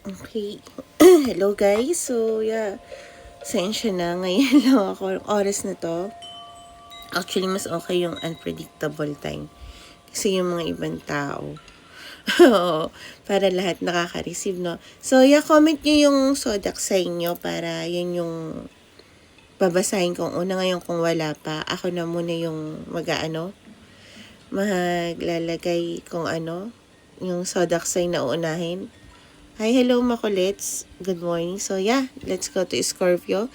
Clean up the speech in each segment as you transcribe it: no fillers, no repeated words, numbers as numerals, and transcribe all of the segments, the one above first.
Okay. Hello guys. So, yeah. Sensya na. Ngayon lang ako. Oras na to. Actually, mas okay yung unpredictable time. Kasi yung mga ibang tao. Oo. Para lahat nakaka-receive, no? So, yeah. Comment nyo yung Sodak sa inyo para yun yung babasahin kong una. Ngayon kung wala pa, ako na muna yung maglalagay kung yung Sodak sign na uunahin. Hi, hello makulits. Good morning. So yeah, let's go to Scorpio.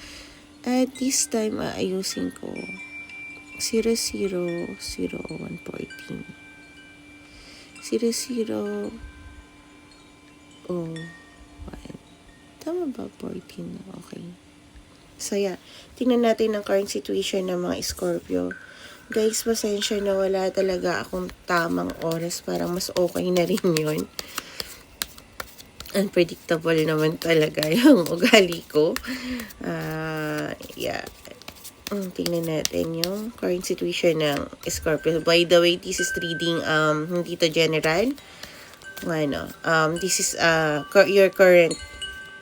At this time, aayusin ko 000114. 0001. Tama ba? 14 na. Okay. So yeah, tingnan natin ang current situation ng mga Scorpio. Guys, pasensya na wala talaga akong tamang oras. Parang mas okay na rin yun. Unpredictable naman talaga yung ugali ko. Yeah. Tingnan natin yung current situation ng Scorpio. By the way, this is reading, hindi to general. This is your current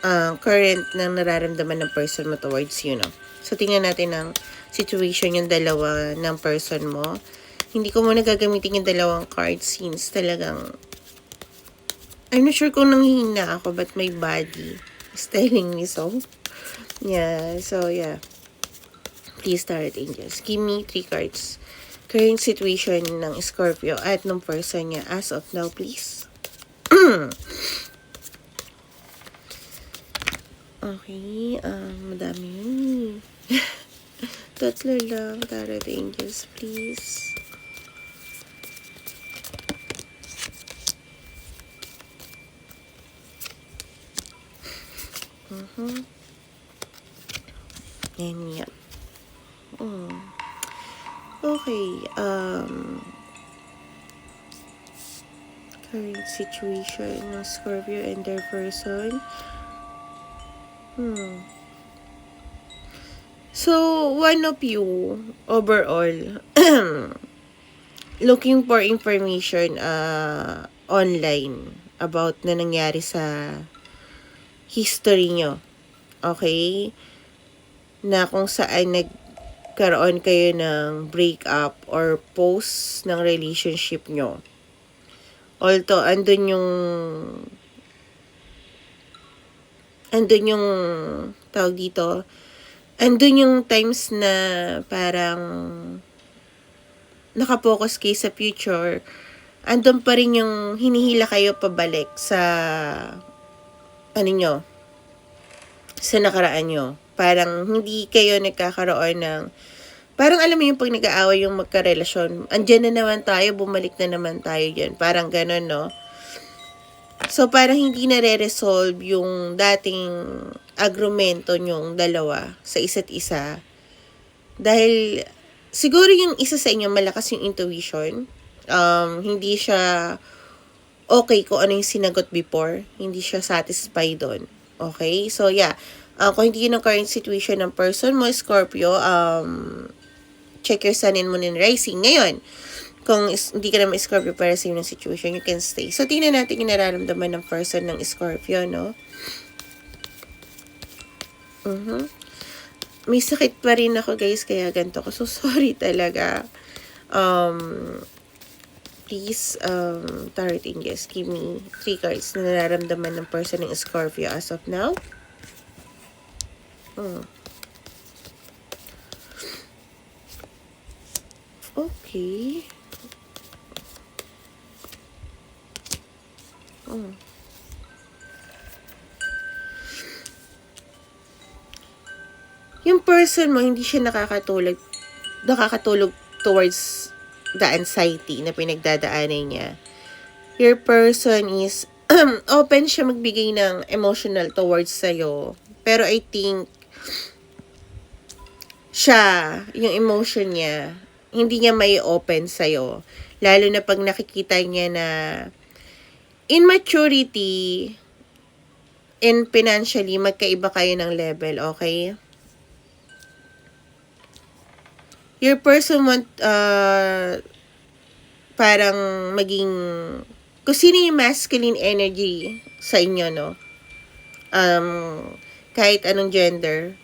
na nararamdaman ng person mo towards you, no? So, tingnan natin ang situation yung dalawa ng person mo. Hindi ko muna gagamitin yung dalawang cards since talagang I'm not sure kung nanghihina ako, but my body is telling me so. Yeah, so yeah. Please, Tarot Angels, give me 3 cards. Current situation ng Scorpio at ng person niya as of now, please. Okay, madami yun. Tatlo lang, Tarot Angels, please. And yeah. Okay, current situation ng Scorpio and their person. So, one of you, overall, looking for information online about na nangyari sa history nyo. Okay? Na kung saan nagkaroon kayo ng breakup or post ng relationship nyo. Although, andun yung tawag dito, andun yung times na parang nakapokus kayo sa future, andun pa rin yung hinihila kayo pabalik sa sa nakaraan nyo. Parang hindi kayo nagkakaroon ng, parang alam mo yung pag nag-aaway yung magkarelasyon, andyan na naman tayo, bumalik na naman tayo dyan. Parang ganun, no? So, parang hindi na-resolve yung dating agrumento nyong dalawa sa isa't isa. Dahil, siguro yung isa sa inyo malakas yung intuition. Hindi siya okay kung ano yung sinagot before. Hindi siya satisfied doon. Okay? So, yeah. Kung hindi yun ang current situation ng person mo, Scorpio, check your sun and moon and rising. Ngayon, kung hindi ka naman Scorpio para sa yung situation, you can stay. So, tingnan natin yung nararamdaman ng person ng Scorpio, no? May sakit pa rin ako, guys, kaya ganito ko. So, sorry talaga. Please, Tarot Angels, give me 3 cards na nararamdaman ng person ng Scorpio as of now. Okay. Yung person mo, hindi siya nakakatulog towards the anxiety na pinagdadaanan niya. Your person is open siya magbigay ng emotional towards sa'yo. Pero I think siya, yung emotion niya, hindi niya may open sa'yo. Lalo na pag nakikita niya na immaturity and financially, magkaiba kayo ng level, okay? Your person want, parang maging, kung sino yung masculine energy sa inyo, no? kahit anong gender,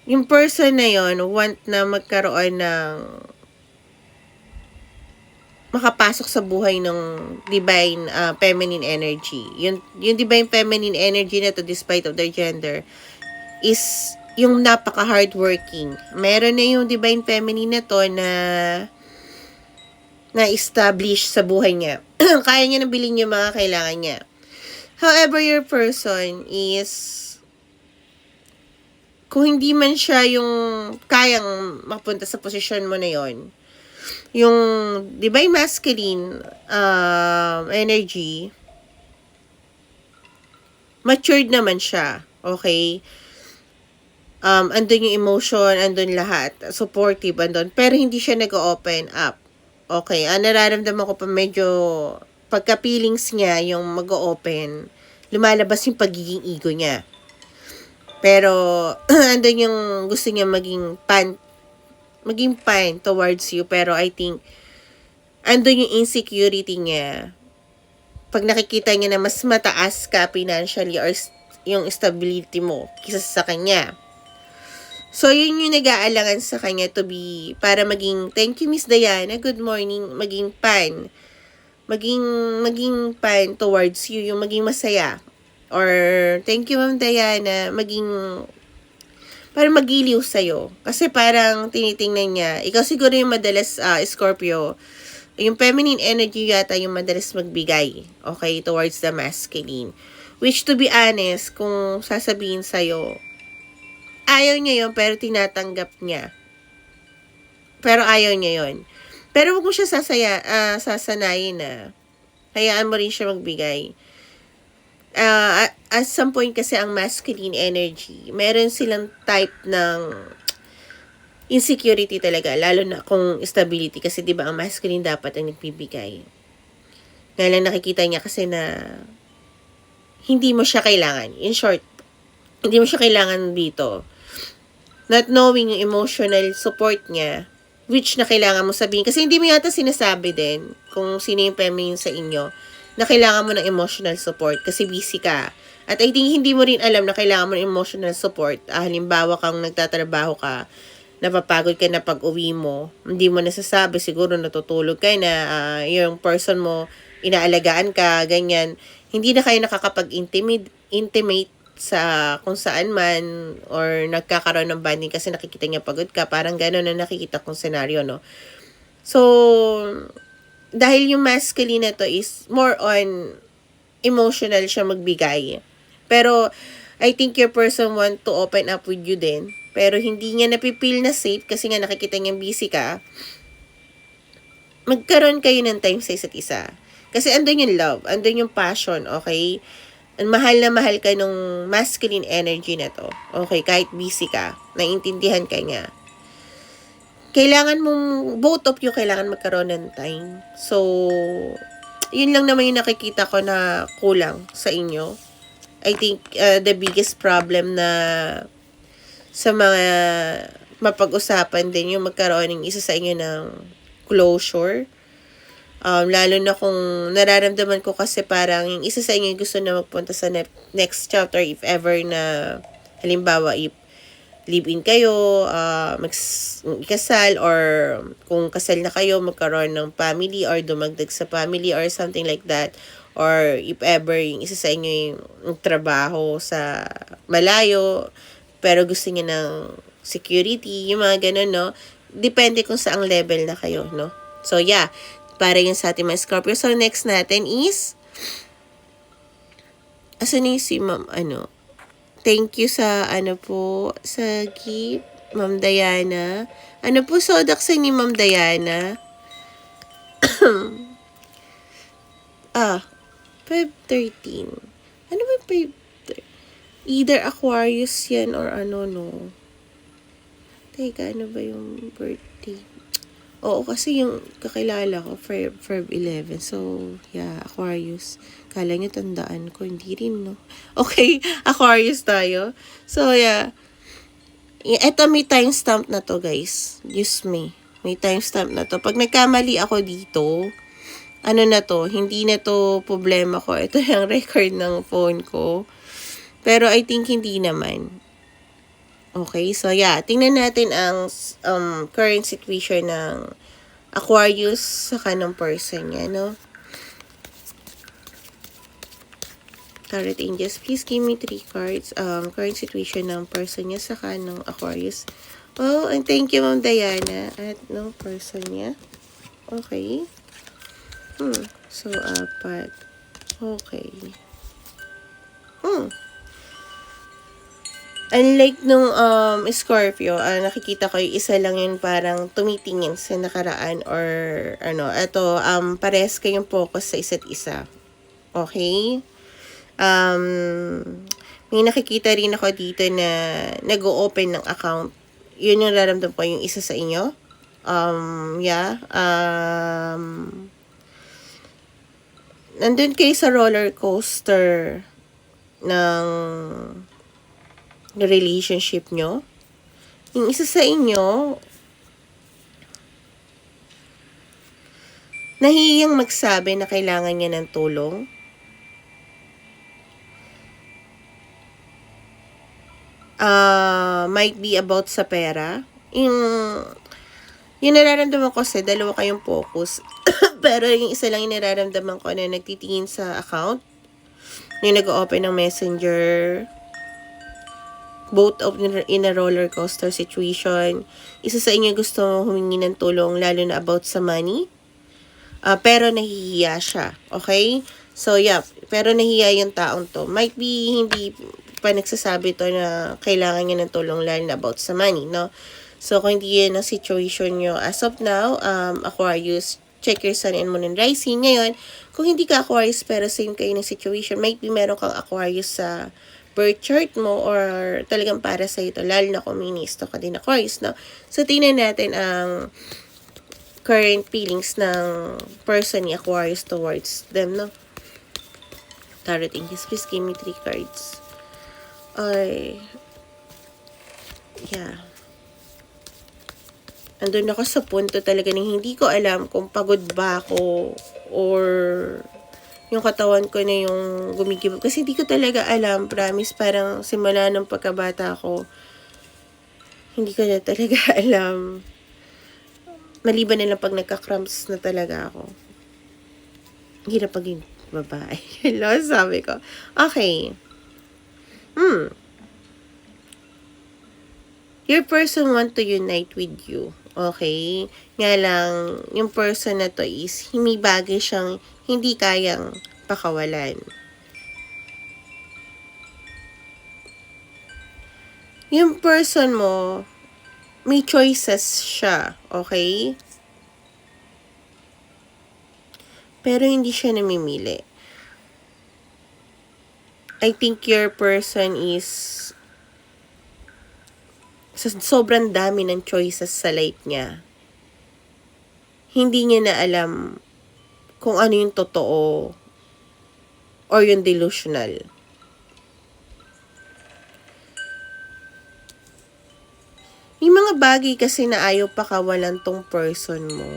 yung person na yon want na magkaroon ng makapasok sa buhay ng divine feminine energy. Yung divine feminine energy na to, despite of their gender, is yung napaka-hardworking. Meron na yung divine feminine na to na establish sa buhay niya. Kaya niya nang bilhin yung mga kailangan niya. However, your person is, kung hindi man siya yung kayang mapunta sa posisyon mo na yon, yung divine masculine energy, matured naman siya, okay? Andun yung emotion, andun lahat, supportive, andun, pero hindi siya nag-open up, okay? Nararamdaman ko pa medyo, pagka-feelings niya, yung mag-open, lumalabas yung pagiging ego niya. Pero, andun yung gusto niya maging fine towards you, pero I think andun yung insecurity niya pag nakikita niya na mas mataas ka financially or yung stability mo kisa sa kanya. So yun yung nag-aalangan sa kanya to be, para maging, thank you Miss Diana, good morning, maging fine towards you, yung maging masaya, or thank you Ma'am Diana, maging para magiliw sa'yo. Kasi parang tinitingnan niya, ikaw siguro yung madalas, Scorpio, yung feminine energy yata yung madalas magbigay, okay, towards the masculine. Which, to be honest, kung sasabihin sa'yo, ayaw niya yun, pero tinatanggap niya. Pero ayaw niya yun. Pero huwag mo siya sasanayin na. Hayaan mo rin siya magbigay. At some point kasi ang masculine energy, meron silang type ng insecurity talaga, lalo na kung stability, kasi 'di ba ang masculine dapat ang nagbibigay. Kaya lang nakikita niya kasi na hindi mo siya kailangan. In short, hindi mo siya kailangan dito. Not knowing yung emotional support niya, which na kailangan mo sabihin, kasi hindi mo yata sinasabi din kung sino yung feminine sa inyo, na kailangan mo ng emotional support kasi busy ka. At I think hindi mo rin alam na kailangan mo ng emotional support. Halimbawa kang nagtatrabaho ka, napapagod ka na pag-uwi mo, hindi mo nasasabi, siguro natutulog ka na, yung person mo, inaalagaan ka, ganyan. Hindi na kayo nakakapag-intimate sa kung saan man, or nagkakaroon ng bonding kasi nakikita niya pagod ka, parang gano'n na nakikita kong senaryo, no? So, dahil yung masculine na to is more on emotional siya magbigay. Pero, I think your person want to open up with you din. Pero hindi niya napipil na safe kasi nga nakikita niya busy ka. Magkaroon kayo ng time sa isa't isa. Kasi andun yung love, andun yung passion, okay? Mahal na mahal ka nung masculine energy na to. Okay, kahit busy ka, naiintindihan ka niya. Kailangan mong, both of you kailangan magkaroon ng time. So, yun lang naman yung nakikita ko na kulang sa inyo. I think the biggest problem na sa mga mapag-usapan din yung magkaroon ng isa sa inyo ng closure. Lalo na kung nararamdaman ko kasi parang yung isa sa inyo gusto na magpunta sa next chapter, if ever na, halimbawa, if live-in kayo, ikasal, or kung kasal na kayo, magkaroon ng family, or dumagdag sa family, or something like that. Or if ever yung isa sa inyo yung trabaho sa malayo, pero gusto niya ng security, yung mga ganun, no? Depende kung saang level na kayo, no? So, yeah. Para yung sa ating mga Scorpio. So, next natin is, asan yung si Ma'am, thank you sa, sa gift, Ma'am Diana. Ano po, sodak sa ni Ma'am Diana? 5:13. Ano ba 5:13? Either Aquarius yan or no. Teka, ano ba yung birthday? Oo, kasi yung kakilala ko, Feb 11. So, yeah, Aquarius. Kala nyo tandaan ko, hindi rin, no? Okay, Aquarius tayo. So, yeah. Ito, may timestamp na to, guys. Excuse me. May timestamp na to. Pag nagkamali ako dito, ano na to, hindi na to problema ko. Ito yung record ng phone ko. Pero I think hindi naman. Okay, so yeah, tingnan natin ang current situation ng Aquarius sa kanong person niya, no? Tarot Angels, please give me 3 cards. Current situation ng person niya sa kanong Aquarius. Oh, and thank you, Ma'am Diana. At no person niya. Okay. So, 4. Okay. Unlike nung Scorpio, nakikita ko yung isa lang yun parang tumitingin sa nakaraan or ano, ito, pares kayong focus sa isa't isa. Okay? May nakikita rin ako dito na nag-o-open ng account. Yun yung nararamdaman ko yung isa sa inyo. Nandun kayo sa roller coaster ng relationship nyo. Yung isa sa inyo, nahihiyang magsabi na kailangan niya ng tulong. Might be about sa pera. Yung nararamdaman ko kasi dalawa kayong focus. Pero yung isa lang yung nararamdaman ko na nagtitingin sa account. Yung nag-open ng messenger. Both of in a roller coaster situation. Isa sa inyo gusto humingi ng tulong lalo na about sa money. Pero nahihiya siya. Okay? So, yeah. Pero nahihiya yung taong to. Might be hindi pa nagsasabi to na kailangan niya ng tulong lalo na about sa money, no? So, kung hindi yun ang situation nyo as of now, Aquarius, check your sun and moon and rising. Ngayon, kung hindi ka Aquarius pero same kayo ng situation, might be meron kang Aquarius sa birth chart mo or talagang para sa ito, lalo na kung ministo ka din Aquarius, no? So, tingnan natin ang current feelings ng person ni Aquarius towards them, no? Tarot Angels, please give me 3 cards. Yeah. Andun ako sa punto talaga ng hindi ko alam kung pagod ba ako or yung katawan ko na yung gumigibab. Kasi hindi ko talaga alam, promise, parang simula ng pagkabata ko, hindi ko na talaga alam. Maliban na lang pag nagka-cramps na talaga ako. Hirap paging babae. Hello, sabi ko. Okay. Your person want to unite with you. Okay? Nga lang, yung person na to is, hindi bagay siyang hindi kayang pakawalan. Yung person mo, may choices siya. Okay? Pero hindi siya namimili. I think your person is sa sobrang dami ng choices sa life niya. Hindi niya na alam kung ano yung totoo or yung delusional. May mga bagay kasi na ayaw pakawalan tong person mo.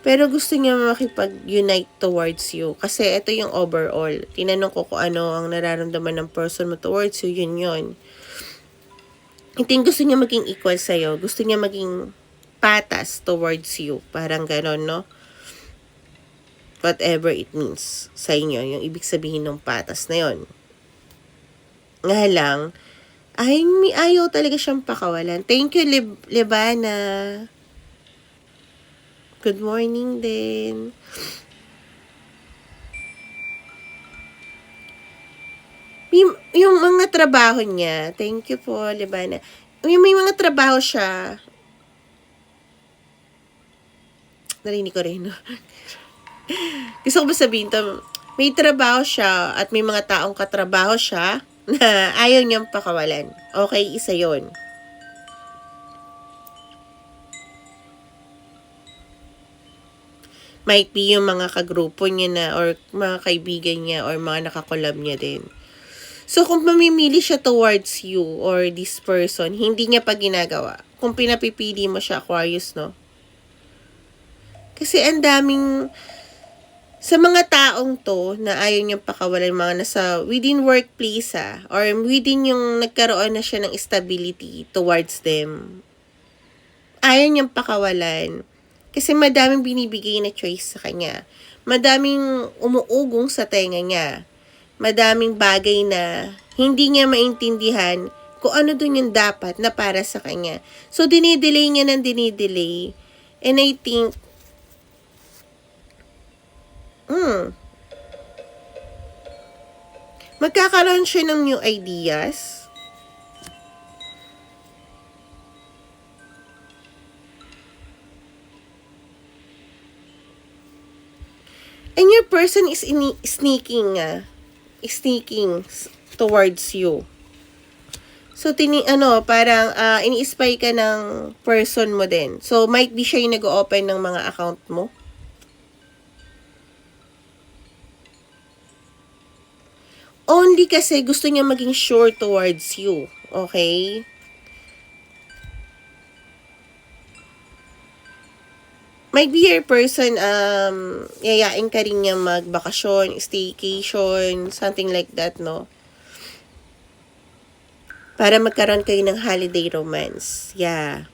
Pero gusto niya makipag-unite towards you. Kasi ito yung overall. Tinanong ko kung ano ang nararamdaman ng person mo towards you, yun. I think gusto niya maging equal sa'yo. Gusto niya maging patas towards you. Parang ganon, no? Whatever it means sa inyo. Yung ibig sabihin ng patas na yon. Nga lang, ayaw talaga siyang pakawalan. Thank you, Libana. Good morning din. Yung mga trabaho niya, thank you po, Libana. Yung may mga trabaho siya, narinig ko rin, no? Gusto ko ba sabihin to, may trabaho siya at may mga taong katrabaho siya na ayaw niyang pakawalan. Okay, isa yon. Might be yung mga kagrupo niya na or mga kaibigan niya or mga nakakolab niya din. So, kung mamimili siya towards you or this person, hindi niya pa ginagawa. Kung pinapipili mo siya, Aquarius, no? Kasi ang daming Sa mga taong to na ayaw niyang pakawalan, mga nasa within workplace or within yung nagkaroon na siya ng stability towards them, ayaw niyang pakawalan. Kasi madaming binibigay na choice sa kanya. Madaming umuugong sa tenga niya. Madaming bagay na hindi niya maintindihan kung ano dun yung dapat na para sa kanya. So, dinidelay niya ng dinidelay. And I think, magkakaroon siya ng new ideas. And your person is sneaking towards you. So, parang ini-spy ka ng person mo din. So, might be siya yung nag-open ng mga account mo. Only kasi gusto niya maging sure towards you. Okay? Might be your person, yayain ka rin niya magbakasyon, staycation, something like that, no? Para magkaroon kayo ng holiday romance. Yeah.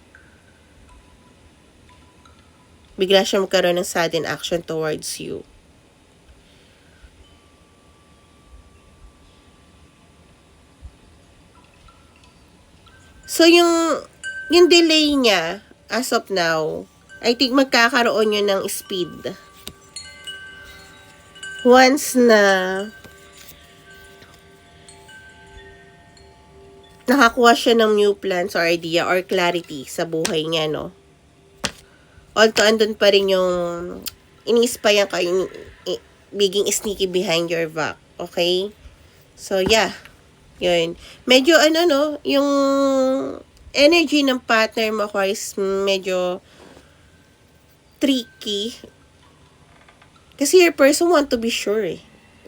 Bigla siya magkaroon ng sudden action towards you. So, yung delay niya, as of now, I think magkakaroon yun ng speed. Once na nakakuha siya ng new plans or idea or clarity sa buhay niya, no? Although, andun pa rin yung ini-spyan ka, yung being sneaky behind your back. Okay? So, yeah. Yun. Medyo, yung energy ng partner mo, is medyo tricky. Kasi your person want to be sure, eh.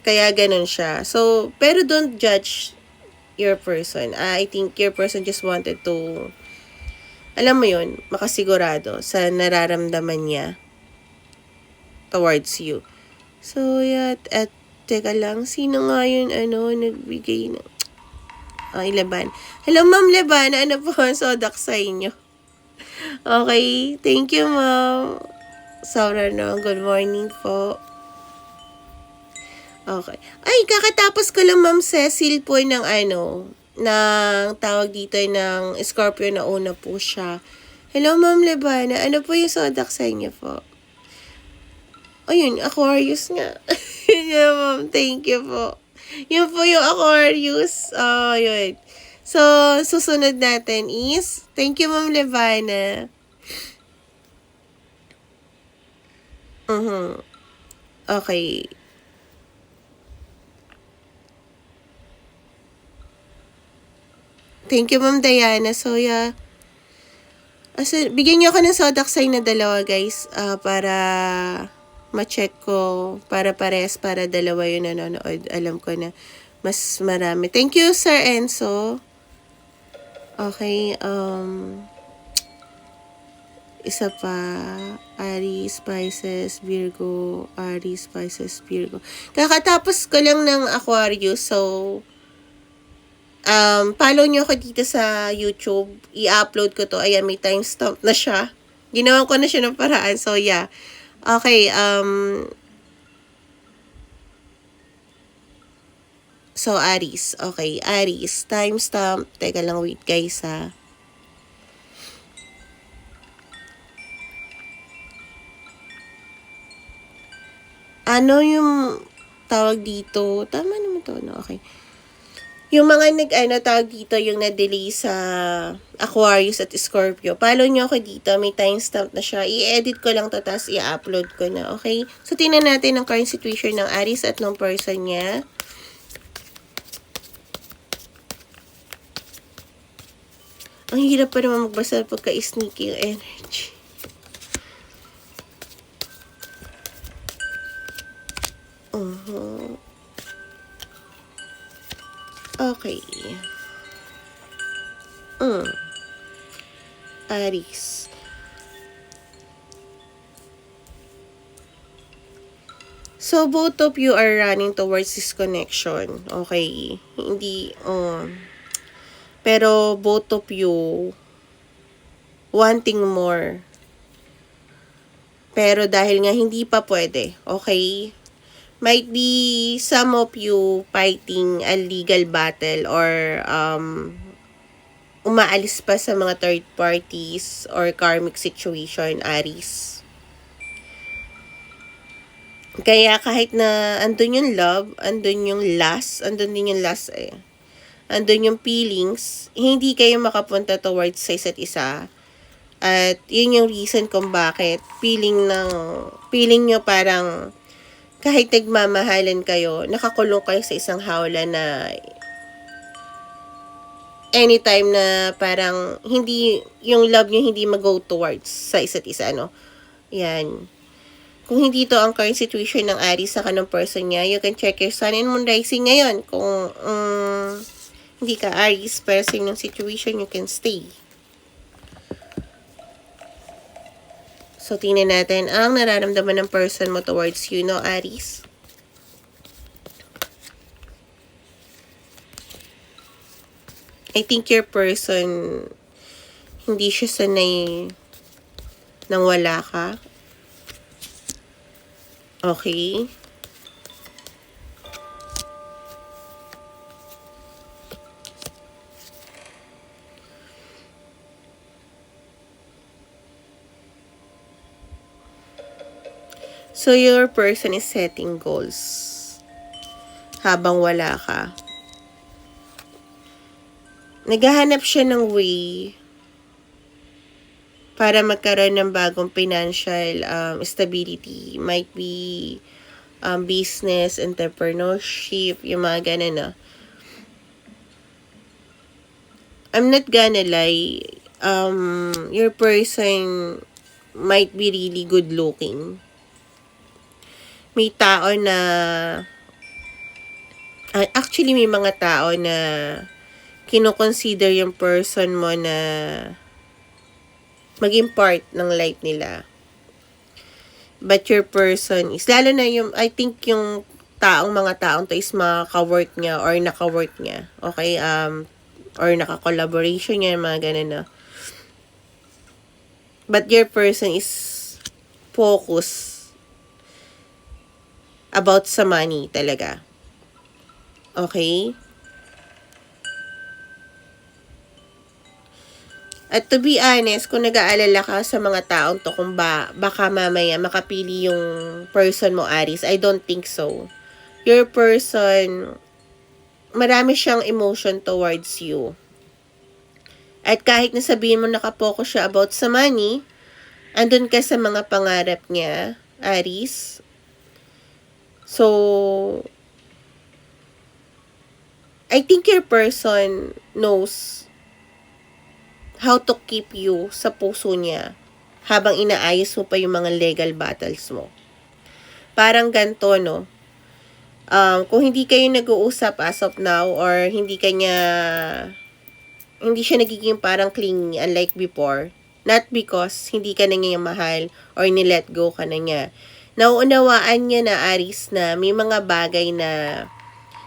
Kaya ganun siya. So, pero don't judge your person. I think your person just wanted to, alam mo yun, makasigurado sa nararamdaman niya towards you. So, yeah, at teka lang, sino nga yun, nagbigay ng, Leban. Hello, Ma'am Leban, ano po ang sodak sa inyo? Okay, thank you, Ma'am. Saura, no, good morning po. Okay. Ay, kakatapos ko lang, Ma'am Cecil po ng ng tawag dito ng Scorpio na una po siya. Hello, Ma'am Lebana. Ano po yung sodak sa inyo po? Ayun, Aquarius nga. Yeah, Ma'am. Thank you po. Yun po yung Aquarius. Yun. So, susunod natin is, thank you, Ma'am Lebana. Okay. Thank you, Ma'am Diana. So, yeah. Bigyan niyo ako ng zodiac sign na dalawa, guys. Para ma-check ko. Para pares, para dalawa yung nanonood. Alam ko na mas marami. Thank you, Sir Enzo. Okay, isa pa, Aries, Pisces, Virgo, Aries, Pisces, Virgo. Kakatapos ko lang ng Aquarius, so, follow nyo ako dito sa YouTube. I-upload ko to. Ayan, may timestamp na siya. Ginawa ko na siya ng paraan, so, yeah. Okay, so, Aries. Okay, Aries. Timestamp. Teka lang, wait, guys, ha. Ano yung tawag dito? Tama naman to, no? Okay. Yung mga tawag dito, yung na-delay sa Aquarius at Scorpio. Follow nyo ako dito. May timestamp na siya. I-edit ko lang to, tapos i-upload ko na. Okay? So, tingnan natin ang current situation ng Aries at ng person niya. Ang hirap pa naman magbasa pagka-sneaky yung energy. Okay. Aries. So, both of you are running towards this connection. Okay? Hindi, pero both of you wanting more. Pero dahil nga hindi pa pwede, okay? Might be some of you fighting a legal battle or umaalis pa sa mga third parties or karmic situation, Aries. Kaya kahit na andun yung love, andun yung lust, andun din yung lust andun yung feelings, hindi kayo makapunta towards sa isa't isa. At yun yung reason kung bakit feeling nyo parang kahit nagmamahalan kayo, nakakulong kayo sa isang hawla na anytime na parang hindi, yung love nyo hindi mag-go towards sa isa't isa, no? Yan. Kung hindi to ang current situation ng Aries sa kanong person niya, you can check your sun and moon rising ngayon. Kung hindi ka Aries, person yung situation, you can stay. So, tingnan natin ang nararamdaman ng person mo towards you, no, Aries? I think your person, hindi siya sanay nang wala ka. Okay. So, your person is setting goals habang wala ka. Naghahanap siya ng way para magkaroon ng bagong financial stability. Might be business, entrepreneurship, yung mga ganun, no? I'm not gonna lie, your person might be really good looking. May tao na actually may mga tao na kino-consider yung person mo na maging part ng life nila. But your person is, lalo na yung, I think yung mga taong to is maka-work niya or naka-work niya. Okay? Or naka-collaboration niya, mga ganun na. But your person is focused about sa money talaga. Okay? At to be honest, kung nag-aalala ka sa mga taong to, kung baka mamaya makapili yung person mo, Aries, I don't think so. Your person, marami siyang emotion towards you. At kahit nasabihin mo nakapokus siya about sa money, andun ka sa mga pangarap niya, Aries. So, I think your person knows how to keep you sa puso niya habang inaayos mo pa yung mga legal battles mo. Parang ganito, no? Kung hindi kayo nag-uusap as of now or hindi siya nagiging parang clingy unlike before, not because hindi ka na niya mahal or ni-let go ka na niya. Nauunawaan niya na, Aries, na may mga bagay na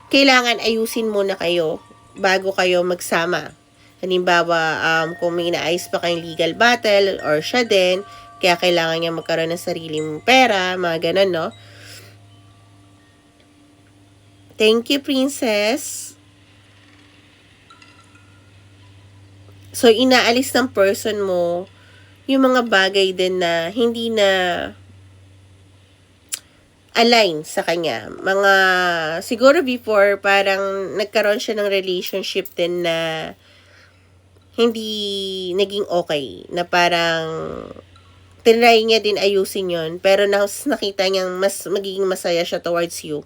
kailangan ayusin muna kayo bago kayo magsama. Halimbawa, kung may inaayos pa kayong legal battle or siya din, kaya kailangan niya magkaroon ng sariling pera, mga ganun, no? Thank you, Princess. So, inaalis ng person mo yung mga bagay din na hindi na align sa kanya. Mga, siguro before, parang nagkaroon siya ng relationship din na hindi naging okay. Na parang, tinry niya din ayusin yon, pero nakita niyang mas magiging masaya siya towards you.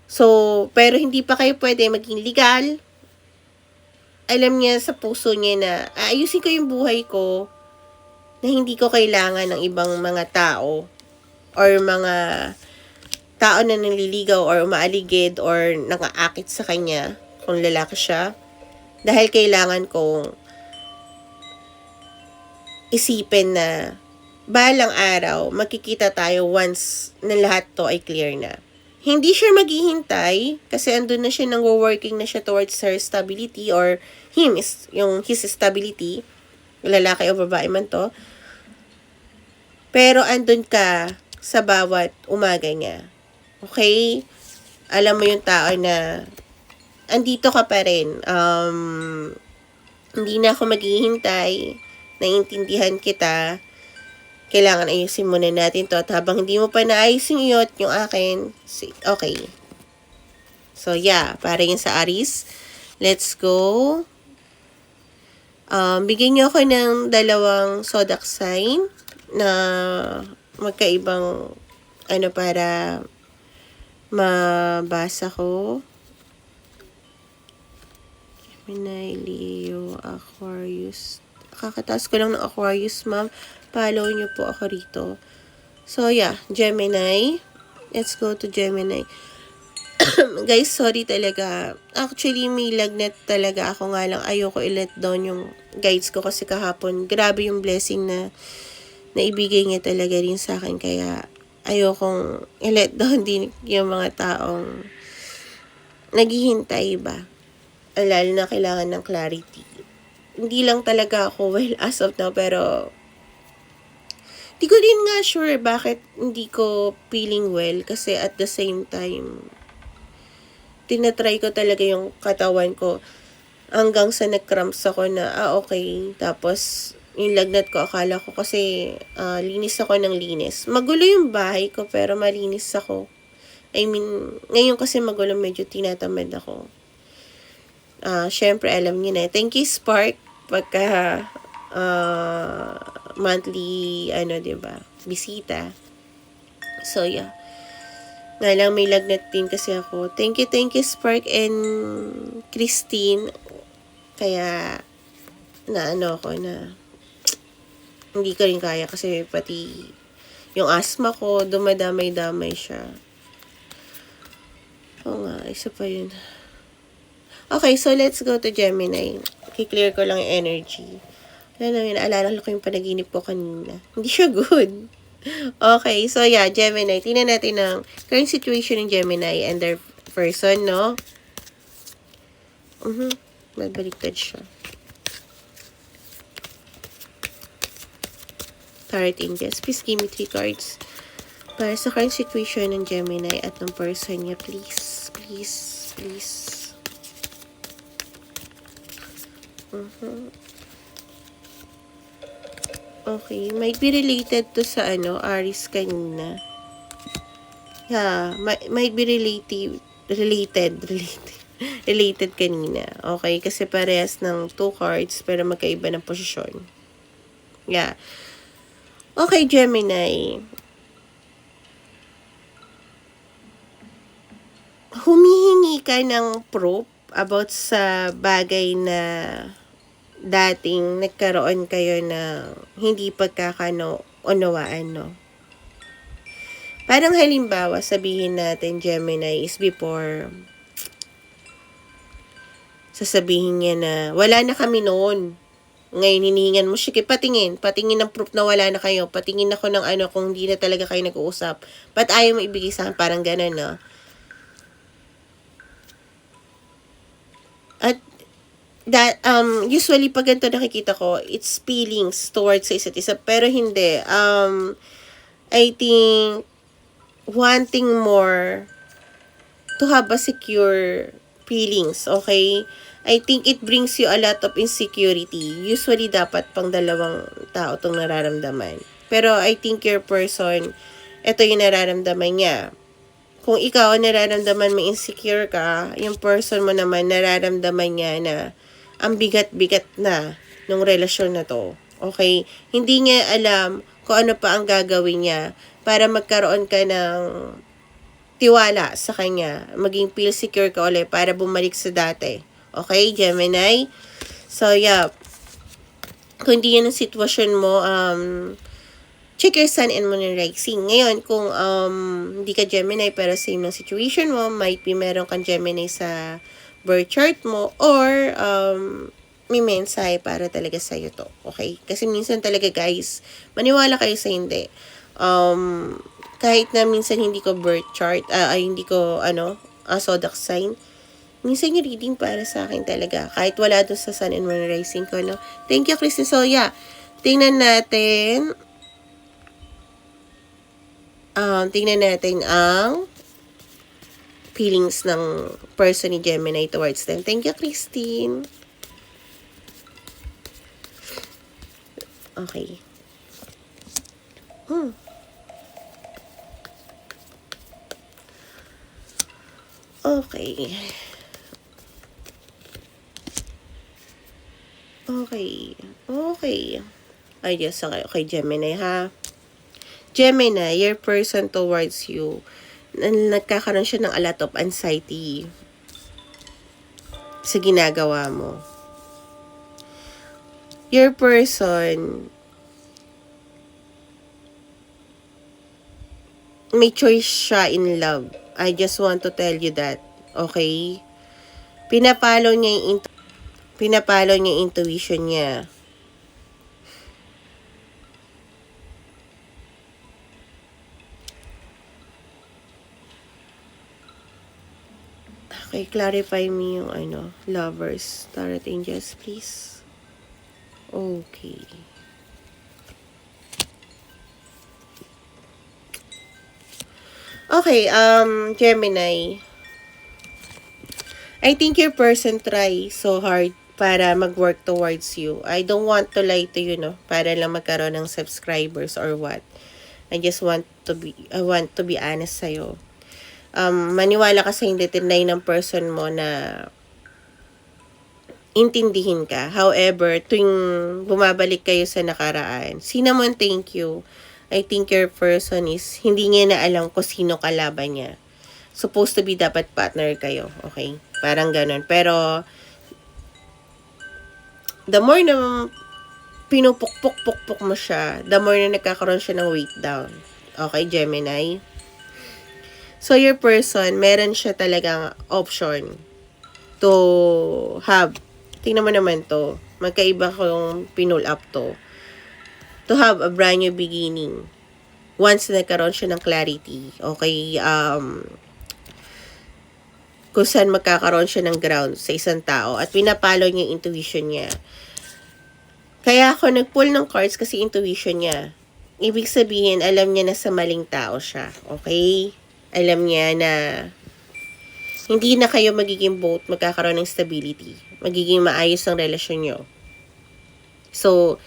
So, pero hindi pa kayo pwede maging legal. Alam niya sa puso niya na, ayusin ko yung buhay ko, na hindi ko kailangan ng ibang mga tao, or mga tao na nanliligaw or umaaligid or nakaakit sa kanya kung lalaki siya, dahil kailangan kong isipin na balang araw, makikita tayo once na lahat to ay clear na. Hindi siya maghihintay kasi andun na siya, nang-working na siya towards her stability or his stability, lalaki o babae man to. Pero andun ka sa bawat umaga niya. Okay? Alam mo yung tao na andito ka pa rin. Hindi na ako maghihintay. Naiintindihan kita. Kailangan ayusin muna natin to. At habang hindi mo pa naayos yung iyot, yung akin, okay. So, yeah. Para yun sa Aries. Let's go. Bigyan niyo ako ng 2 zodiac sign na magkaibang para mabasa ko. Gemini, Leo, Aquarius. Kakataas ko lang ng Aquarius, ma'am. Follow niyo po ako rito. So, yeah. Gemini. Let's go to Gemini. Guys, sorry talaga. Actually, may lagnat talaga ako, nga lang ayoko i-let down yung guides ko kasi kahapon, grabe yung blessing na naibigay niya talaga rin sa akin. Kaya, ayokong i-let down din yung mga taong naghihintay ba. Lalo na kailangan ng clarity. Hindi lang talaga ako well as of now, pero di ko din nga sure bakit hindi ko feeling well kasi at the same time, tinatry ko talaga yung katawan ko hanggang sa nag-cramps ako na, okay. Tapos, yung lagnat ko, akala ko kasi linis ako ng linis. Magulo yung bahay ko, pero malinis ako. I mean, ngayon kasi magulo, medyo tinatamad ako. Syempre, alam niyo na. Thank you, Spark, pagka monthly, diba, bisita. So, yeah. Nga lang, may lagnat din kasi ako. Thank you, Spark and Christine. Kaya, ako na hindi ko rin kaya kasi pati yung asthma ko, dumadamay-damay siya. Oo nga, isa pa yun. Okay, so let's go to Gemini. I-clear ko lang yung energy. Naalala ko yung panaginip ko kanina. Hindi siya good. Okay, so yeah, Gemini. Tingnan natin ang current situation ng Gemini and their person, no? Magbaliktad siya. Tarot Angels. Please give me 3 cards. Para sa current situation ng Gemini at ng person niya. Please, please, please. Okay, might be related to sa Aries kanina. Yeah, might be related kanina. Okay, kasi parehas ng 2 cards pero magkaiba ng posisyon. Yeah. Okay, Gemini. Humihingi ka ng proof about sa bagay na dating nagkaroon kayo na hindi pagkakaunawaan, no? Parang halimbawa, sabihin natin, Gemini, is before, sasabihin niya na, wala na kami noon. Ngayon, hinihingan mo, sige, patingin ng proof na wala na kayo, patingin ako ng kung hindi na talaga kayo nag-uusap. Ba't ayaw mo ibigay sa akin? Parang ganun, no? At that usually pag ganito nakikita ko, it's feelings towards sa isa't isa, pero hindi. I think wanting more to have a secure feelings, okay? I think it brings you a lot of insecurity. Usually dapat pang dalawang tao tong nararamdaman. Pero I think your person, ito yung nararamdaman niya. Kung ikaw nararamdaman mo insecure ka, yung person mo naman nararamdaman niya na ang bigat-bigat na nung relasyon na to. Okay? Hindi niya alam kung ano pa ang gagawin niya para magkaroon ka ng tiwala sa kanya. Maging feel secure ka ulit para bumalik sa dati. Okay, Gemini? So, yeah. Kung hindi yan ang sitwasyon mo, check your sun and moon and rising. Ngayon, kung hindi ka Gemini pero same ng situation mo, might be meron kang Gemini sa birth chart mo or may mensahe para talaga sa'yo to. Okay? Kasi minsan talaga guys, maniwala kayo sa hindi. Kahit na minsan hindi ko birth chart, hindi ko, zodiac sign, minsan yung reading para sa akin talaga. Kahit wala doon sa sun and moon rising ko, no? Thank you, Christy Soya. Tingnan natin ang feelings ng person ni Gemini towards them. Thank you, Christine. Okay. Okay. Okay. Ay, yes, okay, Gemini, ha? Gemini, your person towards you, nagkakaroon siya ng a lot of anxiety sa ginagawa mo. Your person, may choice siya in love. I just want to tell you that. Okay? Pinapalo niya yung intuition niya. Okay, clarify me yung lovers. Tarot angels, please. Okay. Okay, Gemini. I think your person try so hard para mag-work towards you. I don't want to lie to you, no? Para lang magkaroon ng subscribers or what. I want to be honest sa'yo. Maniwala ka sa hindi tinay ng person mo na intindihin ka. However, tuwing bumabalik kayo sa nakaraan, cinnamon, thank you. I think your person is, hindi niya na alam kung sino kalaban niya. Supposed to be dapat partner kayo. Okay? Parang ganun. Pero, the more na pinupukpuk-pukpuk mo siya, the more na nagkakaroon siya ng weight down. Okay, Gemini? So, your person, meron siya talagang option to have, tingnan mo naman to, magkaiba kung pinull up to have a brand new beginning. Once na nagkaroon siya ng clarity, okay, kung saan magkakaroon siya ng ground sa isang tao at pinapalo niya yung intuition niya. Kaya ako nag-pull ng cards kasi intuition niya. Ibig sabihin, alam niya na sa maling tao siya. Okay? Alam niya na hindi na kayo magiging both magkakaroon ng stability. Magiging maayos ang relasyon nyo. So,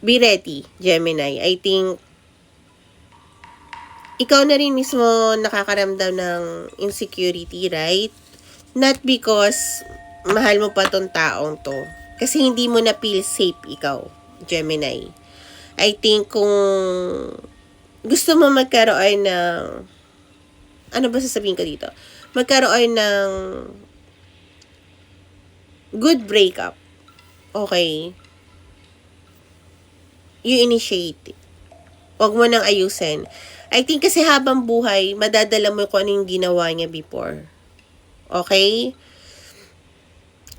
be ready, Gemini. I think, ikaw na rin mismo nakakaramdam ng insecurity, right? Not because mahal mo pa tong taong to. Kasi hindi mo na feel safe ikaw, Gemini. I think kung gusto mo magkaroon ng, ano ba sasabihin ko dito? Magkaroon ng good breakup. Okay? You initiate. Huwag mo nang ayusin. I think kasi habang buhay, madadala mo kung ano yung ginawa niya before. Okay?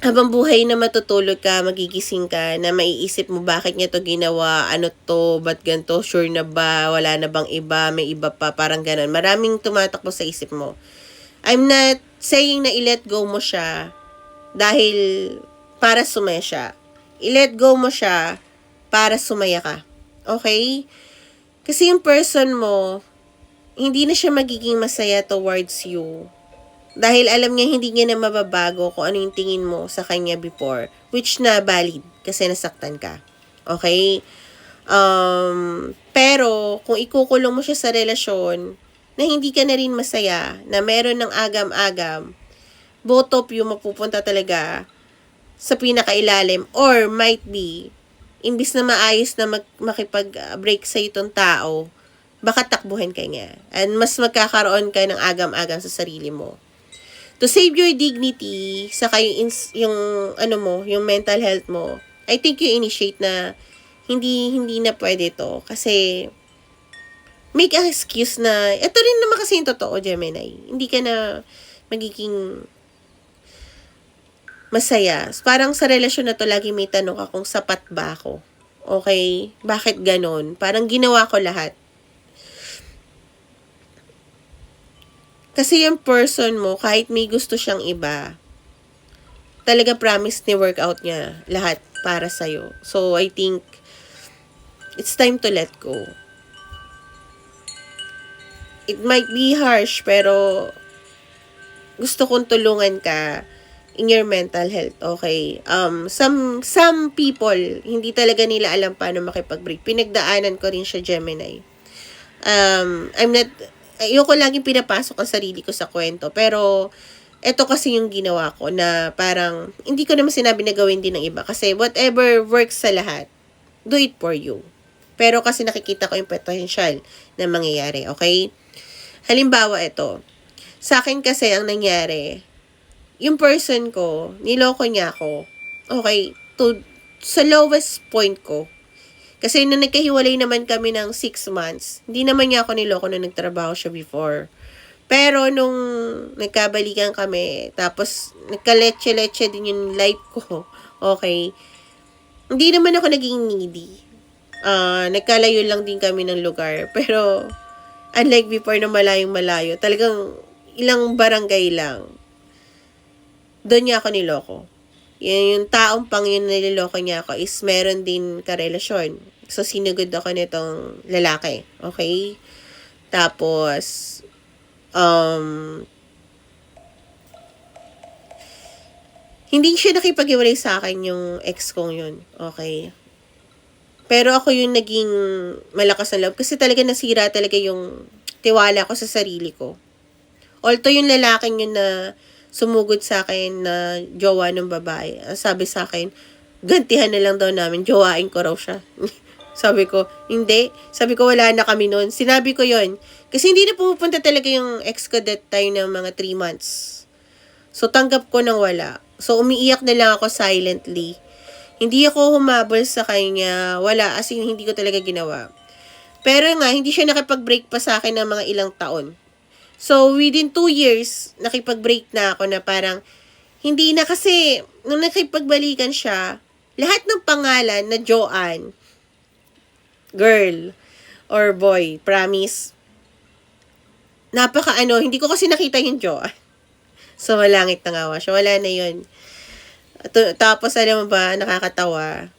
Habang buhay na matutulog ka, magigising ka, na maiisip mo bakit niya to ginawa, ano to, ba't ganito, sure na ba, wala na bang iba, may iba pa, parang ganun. Maraming tumatakbo sa isip mo. I'm not saying na i-let go mo siya dahil para sumaya siya. I-let go mo siya para sumaya ka. Okay? Kasi yung person mo, hindi na siya magiging masaya towards you. Dahil alam niya hindi niya na mababago kung ano yung tingin mo sa kanya before. Which na valid kasi nasaktan ka. Okay? Pero kung ikukulong mo siya sa relasyon na hindi ka na rin masaya, na meron ng agam-agam, both of you mapupunta talaga sa pinakailalim or might be, imbis na maayos na makipag-break sa itong tao, baka takbuhin ka niya. And mas magkakaroon ka ng agam-agam sa sarili mo. To save your dignity, saka yung mental health mo, I think you initiate na hindi na pwede to. Kasi, make an excuse na, ito rin naman kasi yung totoo, Gemini. Hindi ka na magiging masaya. Parang sa relasyon na to, lagi may tanong ka kung sapat ba ako. Okay? Bakit ganon? Parang ginawa ko lahat. Kasi yung person mo, kahit may gusto siyang iba, talaga promise ni workout niya lahat para sa'yo. So, I think, it's time to let go. It might be harsh, pero gusto kong tulungan ka in your mental health, okay? Some people, hindi talaga nila alam paano makipag-break. Pinagdaanan ko rin siya, Gemini. Ayoko laging pinapasok ang sarili ko sa kwento, pero eto kasi yung ginawa ko na parang, hindi ko naman sinabi na gawin din ng iba. Kasi whatever works sa lahat, do it for you. Pero kasi nakikita ko yung potential na mangyayari, okay? Halimbawa ito, sa akin kasi ang nangyari, yung person ko, niloko niya ako, okay, sa lowest point ko. Kasi nung nagkahiwalay naman kami ng 6 months, hindi naman niya ako niloko nung nagtrabaho siya before. Pero nung nagkabalikan kami, tapos nagka-leche-leche din yung life ko, okay, hindi naman ako naging needy. Nagkalayo lang din kami ng lugar. Pero, unlike before na malayong-malayo, talagang ilang barangay lang. Doon niya ako niloko. Yung taong pang yun nililoko niya ako is meron din karelasyon. So, sinugod ako nitong lalaki. Okay? Tapos, hindi siya nakipag-iwalay sa akin yung ex kong yun. Okay? Pero ako yung naging malakas na loob. Kasi talaga nasira talaga yung tiwala ko sa sarili ko. Although yung lalaking yun na sumugod sa akin na jowa ng babae, sabi sa akin, gantihan na lang daw namin, jowain ko raw siya. Sabi ko, hindi. Sabi ko, wala na kami noon. Sinabi ko yon. Kasi hindi na pumupunta talaga yung ex ko that time ng mga 3 months. So, tanggap ko nang wala. So, umiiyak na lang ako silently. Hindi ako humabol sa kanya. Wala, as in, hindi ko talaga ginawa. Pero nga, hindi siya nakipag-break pa sa akin ng mga ilang taon. So, within 2 years, nakipag-break na ako na parang, hindi na kasi, nung nakipagbalikan siya, lahat ng pangalan na Joanne, girl, or boy, promise, hindi ko kasi nakita yung Joanne. So, malangit na nga siya. Wala na yun. Tapos, alam mo ba, nakakatawa,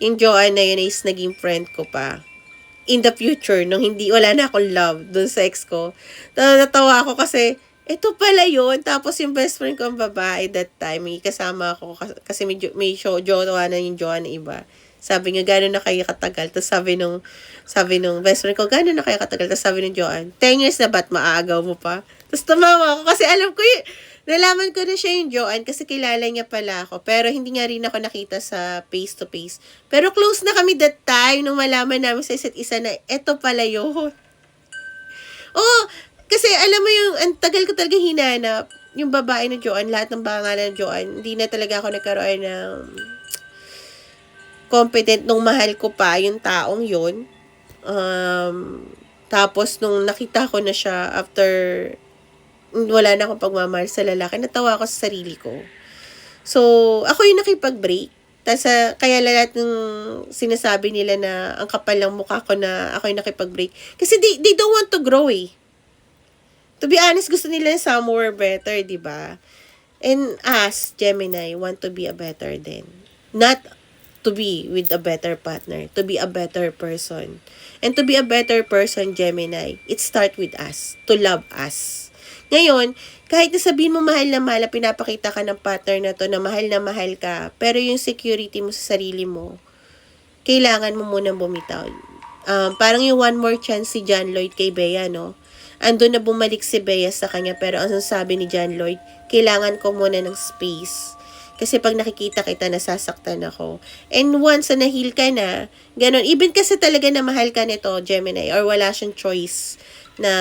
yung Joanne na yun is naging friend ko pa. In the future, nung wala na akong love dun sa ex ko, natawa ako kasi, ito pala yun. Tapos yung best friend ko ang babae that time, may kasama ako kasi may jowa na yung jowa na iba. Sabi niya, gano'n na kayo katagal? Tapos sabi nung best friend ko, gano'n na kayo katagal? Tapos sabi nung Joanne, 10 years na ba't maaagaw mo pa? Tapos tumawa ako kasi alam ko nalaman ko na siya yung Joanne kasi kilala niya pala ako. Pero hindi nga rin ako nakita sa face to face. Pero close na kami that time nung malaman namin sa isa't isa na eto pala yun. Oh, kasi alam mo yung, ang tagal ko talaga hinanap. Yung babae na Joanne, lahat ng pangalan ng Joanne, hindi na talaga ako nagkaroon ng competent nung mahal ko pa yung taong yun. Tapos nung nakita ko na siya after wala na akong pagmamahal sa lalaki, natawa ako sa sarili ko. So, ako yung nakipag-break. Kaya lahat ng sinasabi nila na ang kapal ng mukha ko na ako yung nakipag-break. Kasi they don't want to grow eh. To be honest, gusto nila somewhere better, di ba? And us, Gemini, want to be a better then. Not to be with a better partner. To be a better person. And to be a better person, Gemini, it starts with us. To love us. Ngayon, kahit na sabihin mo mahal na mahal, pinapakita ka ng partner na to na mahal ka, pero yung security mo sa sarili mo, kailangan mo munang bumitaw. Parang yung one more chance si John Lloyd kay Bea, no? Andun na bumalik si Bea sa kanya, pero ang sabi ni John Lloyd, kailangan ko muna ng space. Kasi pag nakikita kita, nasasaktan ako. And once na na-heal ka na, ganun. Even kasi talaga na mahal ka nito, Gemini, or wala siyang choice na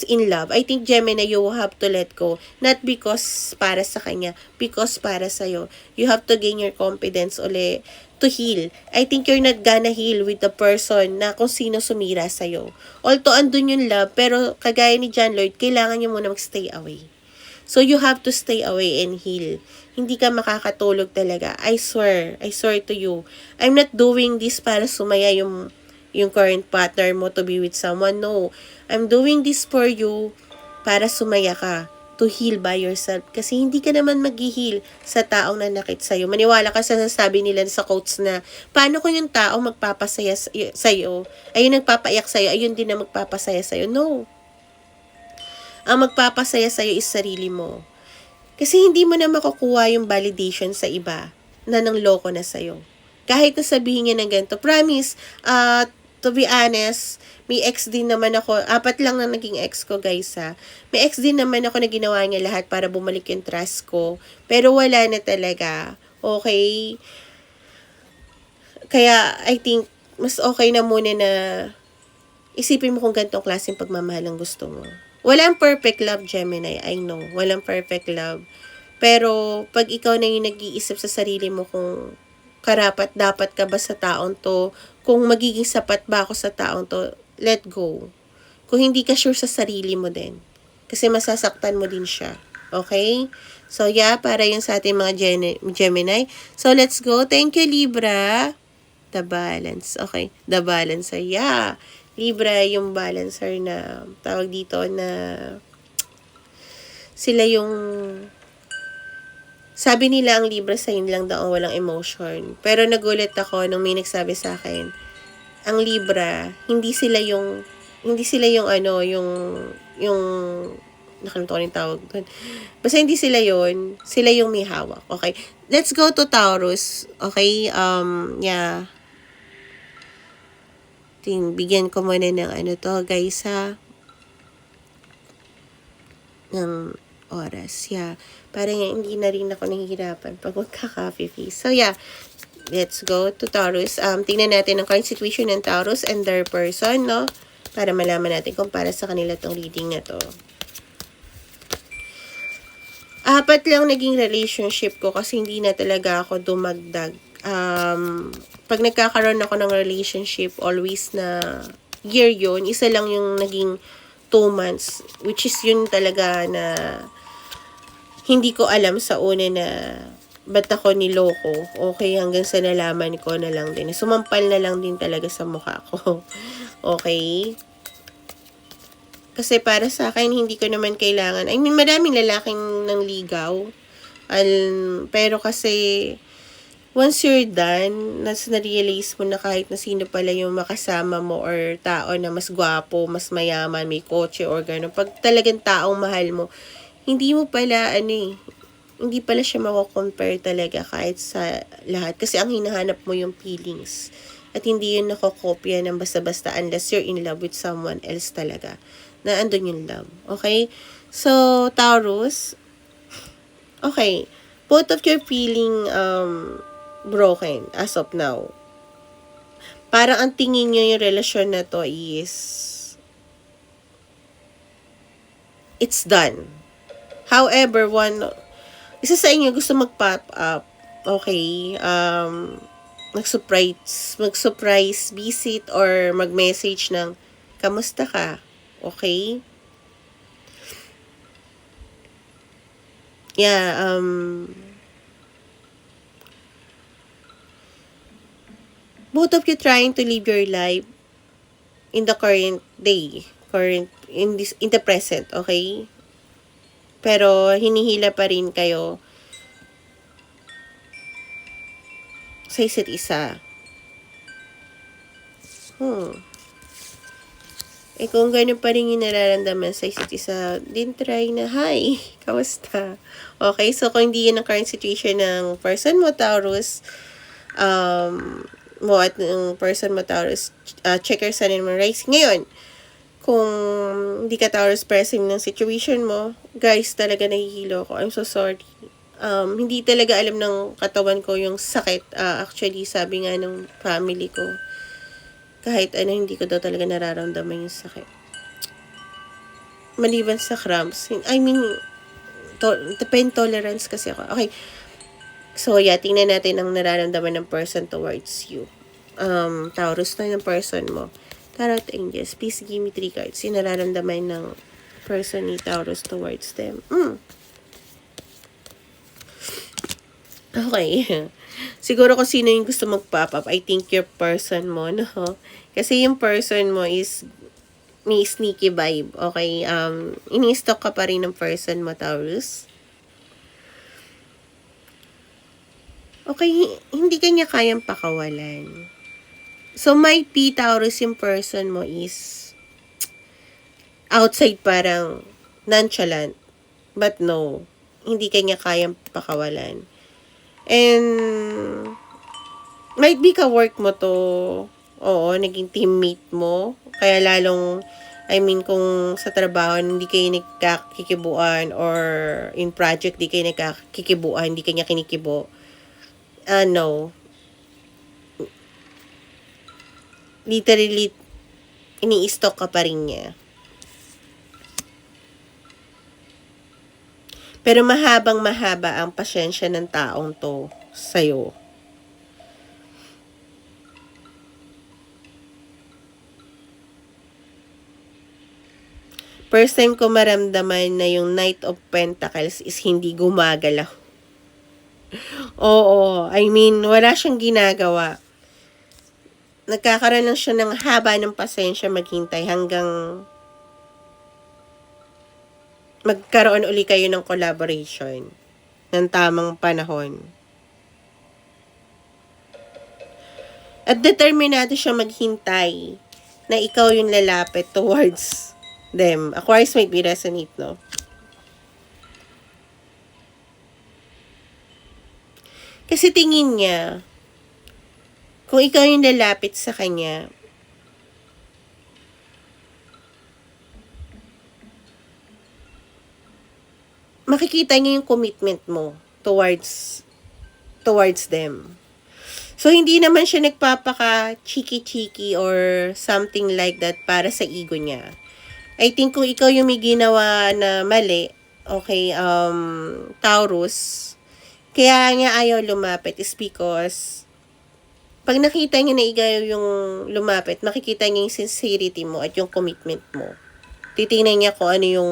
in love, I think, Gemini, you have to let go. Not because para sa kanya, because para sa'yo. You have to gain your confidence uli to heal. I think you're not gonna heal with the person na kung sino sumira sa'yo. Although, andun yung love, pero kagaya ni John Lloyd, kailangan niyo muna mag-stay away. So, you have to stay away and heal. hindi ka makakatulog talaga. I swear to you. I'm not doing this para sumaya yung current partner mo to be with someone. No. I'm doing this for you para sumaya ka. To heal by yourself. Kasi hindi ka naman mag-heal sa taong nanakit sa'yo. Maniwala ka sa sasabi nila sa quotes na, paano kung yung tao magpapasaya sa'yo, ayun nagpapaiyak sa'yo, ayun din na magpapasaya sa'yo. No. Ang magpapasaya sa'yo is sarili mo. Kasi hindi mo na makukuha yung validation sa iba na nangloko na sa'yo. Kahit na sabihin niya ng ganito, promise, to be honest, may ex din naman ako, 4 lang na naging ex ko guys ha. May ex din naman ako na ginawa niya lahat para bumalik yung trust ko. Pero wala na talaga. Okay? Kaya I think, mas okay na muna na isipin mo kung ganitong klaseng pagmamahal ang gusto mo. Walang perfect love, Gemini. I know. Walang perfect love. Pero, pag ikaw na yung nag-iisip sa sarili mo kung dapat ka ba sa taong to, kung magiging sapat ba ako sa taong to, let go. Kung hindi ka sure sa sarili mo din. Kasi masasaktan mo din siya. Okay? So, yeah, para yun sa ating mga Gemini. So, let's go. Thank you, Libra. The balance. Okay. The balancer. Yeah. Libra, yung balancer na tawag dito na sila yung sabi nila ang Libra sa lang daw ang walang emotion. Pero nagulat ako nung may nagsabi sa akin, ang Libra, hindi sila yung nakalimutan yung tawag doon. Basta hindi sila yung may hawak. Okay. Let's go to Taurus. Okay. Yeah. Bigyan ko muna ng guys ha. Ng oras. Yeah. Parang hindi na rin ako nahihirapan pag magka-coffee face. So yeah. Let's go to Taurus. Tingnan natin ang current situation ng Taurus and their person, no? Para malaman natin kung para sa kanila tong reading na to. 4 lang naging relationship ko kasi hindi na talaga ako dumagdag. Pag nagkakaroon ako ng relationship, always na year yun, isa lang yung naging 2 months, which is yun talaga na hindi ko alam sa una na ba't ako niloko. Okay, hanggang sa nalaman ko na lang din. Sumampal na lang din talaga sa mukha ko. Okay? Kasi para sa akin, hindi ko naman kailangan. I mean, maraming lalaking nangligaw. Pero kasi, once you're done, na-realize mo na kahit na sino pala yung makasama mo or tao na mas gwapo, mas mayaman, may kotse or gano'n. Pag talagang taong mahal mo, hindi mo pala, hindi pala siya mako-compare talaga kahit sa lahat. Kasi ang hinahanap mo yung feelings. At hindi yun nakokopya ng basta-basta unless you're in love with someone else talaga. Na andun yung love. Okay? So, Taurus, okay, both of you feeling broken as of now. Parang ang tingin nyo yung relasyon na to is it's done. However, isa sa inyo gusto mag-pop up, okay, mag-surprise visit or mag-message ng kamusta ka? Okay? Yeah, both of you trying to live your life in the current day, in the present, okay? Pero hinihila pa rin kayo sa isa't isa. Kung gano'n pa rin yung nararamdaman sa isa't isa, din try na, hi, kamusta? Okay, so kung hindi yun ang current situation ng person mo, Taurus, at ng person mo, Taurus, check your sun and moon rising. Ngayon, kung hindi ka Taurus pressing ng situation mo, guys, talaga nahihilo ko. I'm so sorry. Hindi talaga alam ng katawan ko yung sakit. Actually, sabi nga ng family ko, kahit hindi ko daw talaga nararamdaman yung sakit. Maliban sa cramps. I mean, pain tolerance kasi ako. Okay. So, yeah, tingnan natin ang nararamdaman ng person towards you. Taurus na yung person mo. Tarot Angels, please give me 3 cards. Yung nararamdaman ng person ni Taurus towards them. Okay. Siguro kung sino yung gusto mag-pop up, I think your person mo, no? Kasi yung person mo is may sneaky vibe, okay? Ini-stalk ka pa rin ng person mo, Taurus. Okay, hindi kanya kayang pakawalan. So, might be, Taurus, yung person mo is outside parang nonchalant. But no, hindi kanya kayang pakawalan. And, might be ka-work mo to, oo, naging teammate mo. Kaya lalong, I mean, kung sa trabaho, hindi kayo nagkakikibuan or in project, di kayo nagkakikibuan, hindi kanya kinikibo. No. Literally, ini-stalk ka pa rin niya. Pero mahabang mahaba ang pasyensya ng taong to sa'yo. First time ko maramdaman na yung Knight of Pentacles is hindi gumagalaw. Oo, I mean, wala siyang ginagawa. Nagkakaroon lang siya ng haba ng pasensya maghintay hanggang magkaroon uli kayo ng collaboration ng tamang panahon. At determinado siya maghintay na ikaw yung lalapit towards them. Aquarius might be resonate, no? Kasi tingin niya, kung ikaw yung lalapit sa kanya, makikita niya yung commitment mo towards them. So, hindi naman siya nagpapaka cheeky-cheeky or something like that para sa ego niya. I think kung ikaw yung may ginawa na mali, okay, Taurus, kaya niya ayaw lumapit is because pag nakita niya na ikaw yung lumapit, makikita niya yung sincerity mo at yung commitment mo. Titingnan niya kung ano yung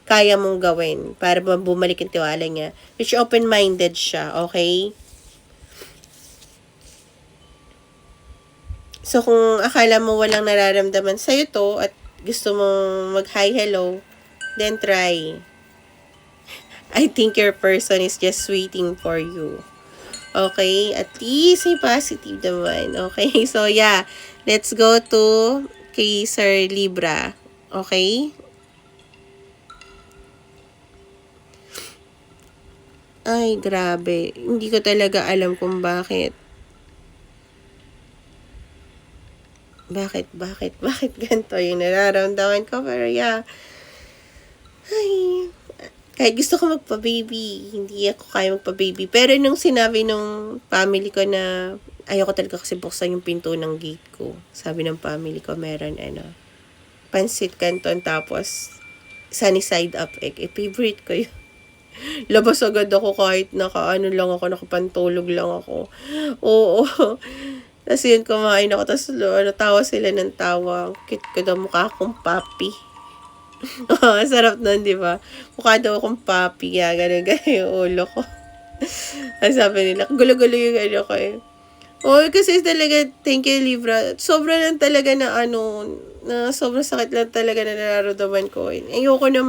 kaya mong gawin para bumalik yung tiwala niya. Which open-minded siya, okay? So, kung akala mo walang nararamdaman sa'yo to at gusto mong mag-hi, hello, then try. I think your person is just waiting for you. Okay? At least may positive naman. Okay? So, yeah. Let's go to kay Sir Libra. Okay? Ay, grabe. Hindi ko talaga alam kung bakit. Bakit ganito yung nararamdaman ko? Pero yeah. Ay, kahit gusto ko magpa-baby, hindi ako kaya magpa-baby. Pero nung sinabi nung family ko na ayoko talaga kasi buksan yung pinto ng gate ko. Sabi ng family ko, meron pansit canton tapos sunny side up egg. Favorite ko yun. Labas agad ako kahit nakapantulog lang ako. Oo. Tapos yun, kumain ako. Tapos tawa sila ng tawa. Cute ko daw, mukha akong papi. Sarap nun, di ba? Mukha daw akong papi. Kaya ganun yung ulo ko. Ang sabi nila, gulo-gulo yung ko eh. Kasi talaga, thank you, Libra. Sobra lang talaga na sobrang sakit lang talaga na nararamdaman ko. Ayoko rin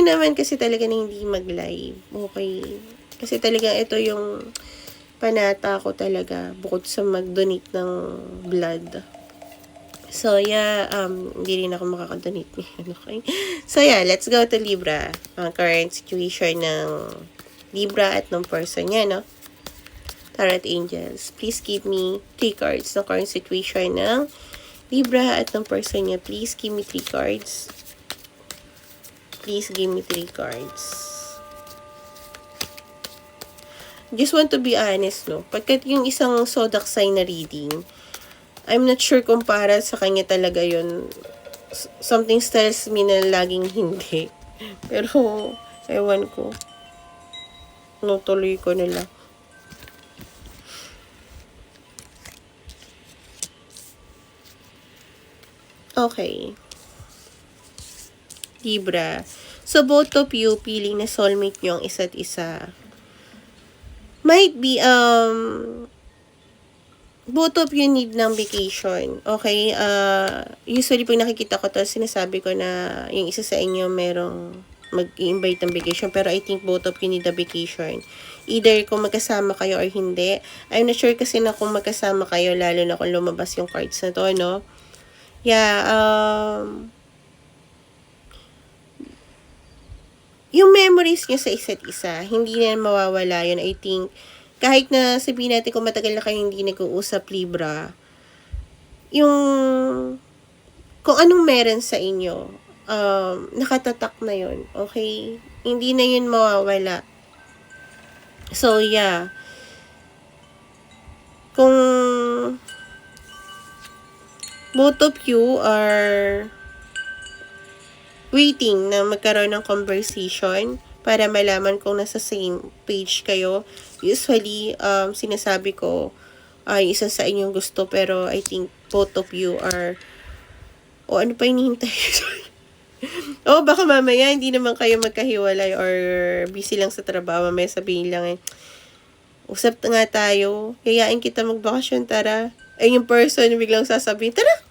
naman kasi talaga na hindi mag-live. Okay. Kasi talaga ito yung panata ko talaga bukod sa mag-donate ng blood. So, yeah, hindi rin ako makaka-donate ngayon, okay? So, yeah, let's go to Libra. Ang current situation ng Libra at ng person niya, no? Tarot Angels. Please give me 3 cards ng current situation ng Libra at ng person niya. Please give me 3 cards. Please give me 3 cards. Just want to be honest, no? Pagkat yung isang zodiac sign na reading, I'm not sure kung para sa kanya talaga yun. Something tells me na laging hindi. Pero, ewan ko. Tuloy ko nila. Okay. Libra. So, both of you, feeling na soulmate nyo ang isa't isa. might be, both of you need ng vacation. Okay? Usually, pag nakikita ko to, sinasabi ko na yung isa sa inyo merong mag-i-invite ng vacation. Pero I think both of you need a vacation. Either kung magkasama kayo or hindi. I'm not sure kasi na kung magkasama kayo, lalo na kung lumabas yung cards na to, no? Yeah, yung memories nyo sa isa't isa, hindi na mawawala yun. I think, kahit na sabihin natin kung matagal na kayo hindi nag-uusap, Libra, yung kung anong meron sa inyo, nakatatak na yun, okay? Hindi na yun mawawala. So, yeah. Kung both of you are waiting na magkaroon ng conversation para malaman kung nasa same page kayo. Usually, sinasabi ko, ay isa sa inyong gusto, pero I think both of you are, ano pa hinihintay? Baka mamaya hindi naman kayo magkahiwalay or busy lang sa trabaho. Mamaya sabihin lang usap nga tayo, yayain kita magbakasyon, tara. Ay, yung person biglang sasabihin, tara!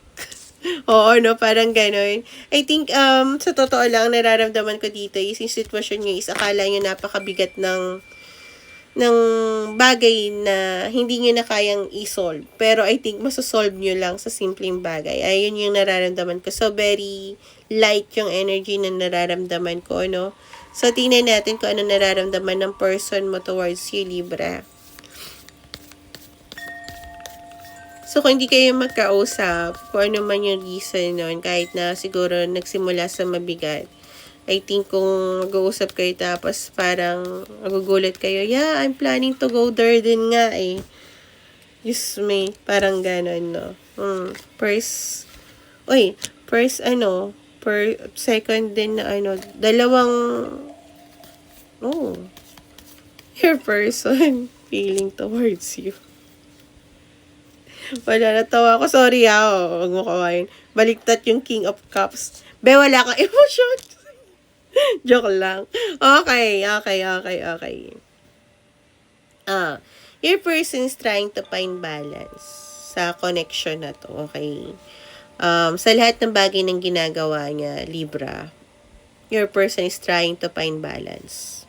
Oo, no? Parang gano'n. I think, sa totoo lang, nararamdaman ko dito is yung sitwasyon nyo is akala nyo napakabigat ng bagay na hindi nyo na kayang i-solve. Pero I think masosolve nyo lang sa simpleng bagay. Ayun yung nararamdaman ko. So, very light yung energy na nararamdaman ko, no? So, tingnan natin kung ano nararamdaman ng person mo towards you, Libra. So, kung hindi kayo magkausap, kung ano man yung reason nun, kahit na siguro nagsimula sa mabigat, I think kung mag-uusap kayo tapos parang magugulat kayo, yeah, I'm planning to go there din nga eh. Diyos me, parang gano'n, no? First second din na dalawang, your person feeling towards you. Wala, natawa ako. Sorry huwag mo kawain. Baliktad yung King of Cups. Wala kang emotion. Joke lang. Okay. Your person is trying to find balance sa connection na to, okay? Sa lahat ng bagay ng ginagawa niya, Libra, your person is trying to find balance.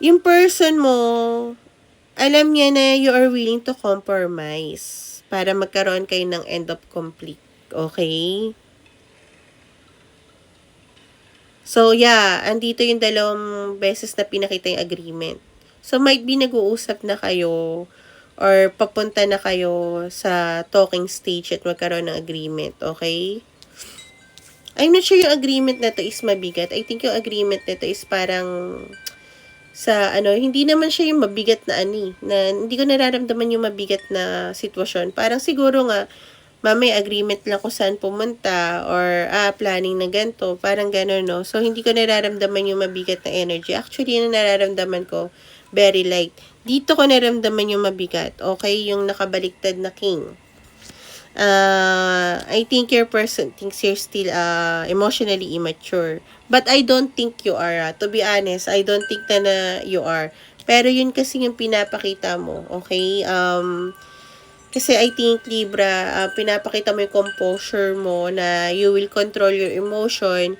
Yung person mo, alam niya na you are willing to compromise para magkaroon kayo ng end of conflict. Okay? So, yeah. Andito yung dalawang beses na pinakita yung agreement. So, might be nag-uusap na kayo or papunta na kayo sa talking stage at magkaroon ng agreement. Okay? I'm not sure yung agreement na to is mabigat. I think yung agreement na to is parang sa hindi naman siya yung mabigat na na hindi ko nararamdaman yung mabigat na sitwasyon. Parang siguro nga, mamay agreement lang kung saan pumunta or planning na ganito. Parang gano'n, no? So, hindi ko nararamdaman yung mabigat na energy. Actually, yung nararamdaman ko, very light. Dito ko nararamdaman yung mabigat. Okay? Yung nakabaliktad na king. I think your person thinks you're still emotionally immature. But I don't think you are. To be honest, I don't think na you are. Pero yun kasi yung pinapakita mo. Okay? Kasi I think, Libra, pinapakita mo yung composure mo na you will control your emotion.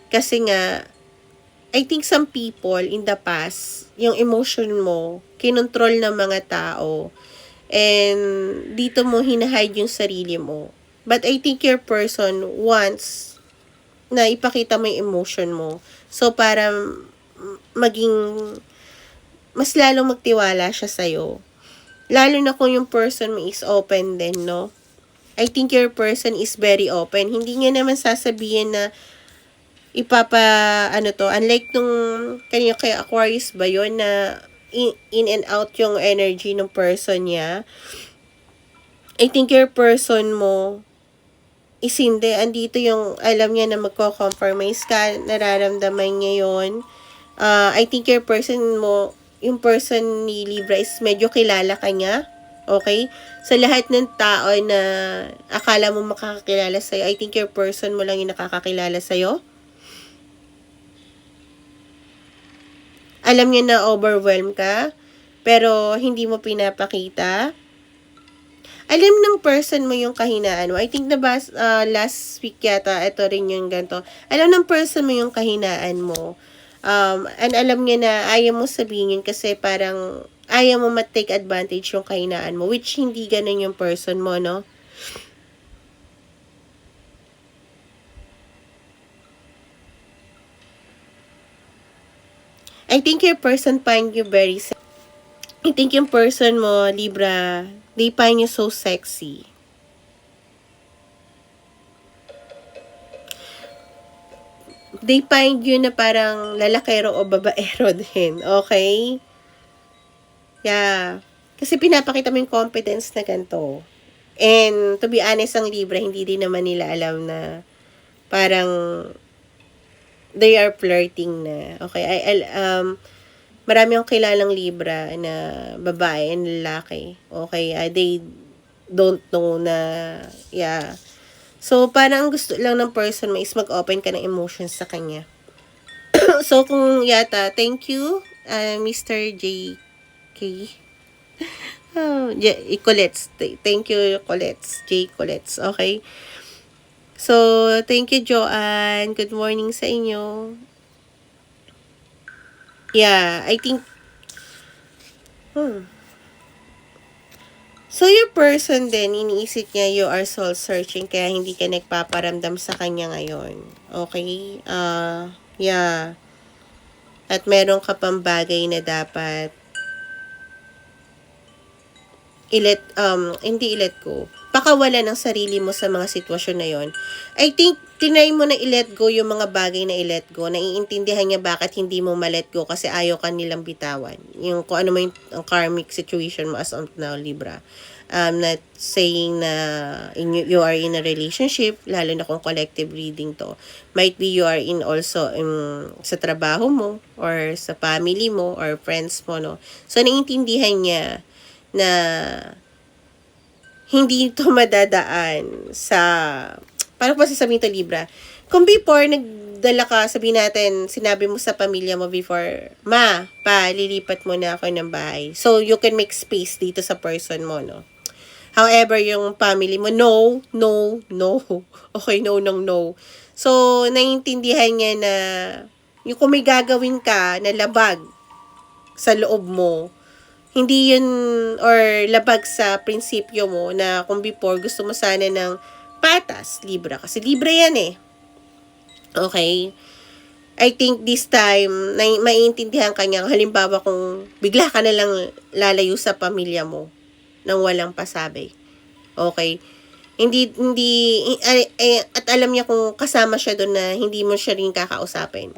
Kasi nga, I think some people in the past, yung emotion mo, kinontrol ng mga tao. And dito mo hinahide yung sarili mo. But I think your person wants na ipakita mo yung emotion mo. So, para maging mas lalong magtiwala siya sa'yo. Lalo na kung yung person mo is open din, no? I think your person is very open. Hindi niya naman sasabihin na unlike nung kanina kay Aquarius ba yun na in and out yung energy ng person niya. I think your person mo is hindi. Andito yung alam niya na magko-compromise ka. Nararamdaman niya yun. I think your person mo, yung person ni Libra is medyo kilala ka niya. Okay? Sa lahat ng tao na akala mo makakakilala sa'yo, I think your person mo lang yung nakakakilala sa'yo. Alam niya na overwhelm ka, pero hindi mo pinapakita. Alam ng person mo yung kahinaan mo. I think last week yata, ito rin yung ganito. Alam ng person mo yung kahinaan mo. And alam niya na ayaw mo sabihin yun kasi parang ayaw mo ma-take advantage yung kahinaan mo, which hindi ganun yung person mo, no? I think your person find you very I think yung person mo, Libra, they find you so sexy. They find you na parang lalakero o babaero din, okay? Yeah. Kasi pinapakita mo yung confidence na ganito. And to be honest, ang Libra, hindi din naman nila alam na parang they are flirting na. Okay, marami akong kilalang Libra na babae and lalaki. Okay, they don't know na, yeah. So, parang ang gusto lang ng person mo is mag-open ka ng emotions sa kanya. So, kung yata, thank you, Mr. J.K. Oh, Colettes. Thank you, Colettes. J. Colettes. Okay. So, thank you, Joanne. Good morning sa inyo. Yeah, I think, So, your person din, iniisip niya you are soul searching kaya hindi ka nagpaparamdam sa kanya ngayon. Okay? Yeah. At meron ka pang bagay na dapat hindi i-let go. Pakawala ng sarili mo sa mga sitwasyon na yon. I think, tinry mo na i-let go yung mga bagay na i-let go. Naiintindihan niya bakit hindi mo ma-let go kasi ayaw ka nilang bitawan. Yung kung ano mo yung karmic situation mo as of now, Libra. Not saying na you are in a relationship, lalo na kung collective reading to. Might be you are in also sa trabaho mo, or sa family mo, or friends mo, no? So, naiintindihan niya na hindi ito madadaan sa, paano pa sasabihin to, Libra? Kung before, nagdala ka, sabihin natin, sinabi mo sa pamilya mo before, lilipat mo na ako ng bahay. So, you can make space dito sa person mo, no? However, yung family mo, no. Okay, no. So, naiintindihan niya na, yung kung may gagawin ka na labag sa loob mo, hindi yun, or labag sa prinsipyo mo na kung before gusto mo sana ng patas, Libra. Kasi Libra yan eh. Okay? I think this time, maiintindihan ka niya. Halimbawa kung bigla ka na lang lalayo sa pamilya mo nang walang pasabi. Okay? At alam niya kung kasama siya doon na hindi mo siya rin kakausapin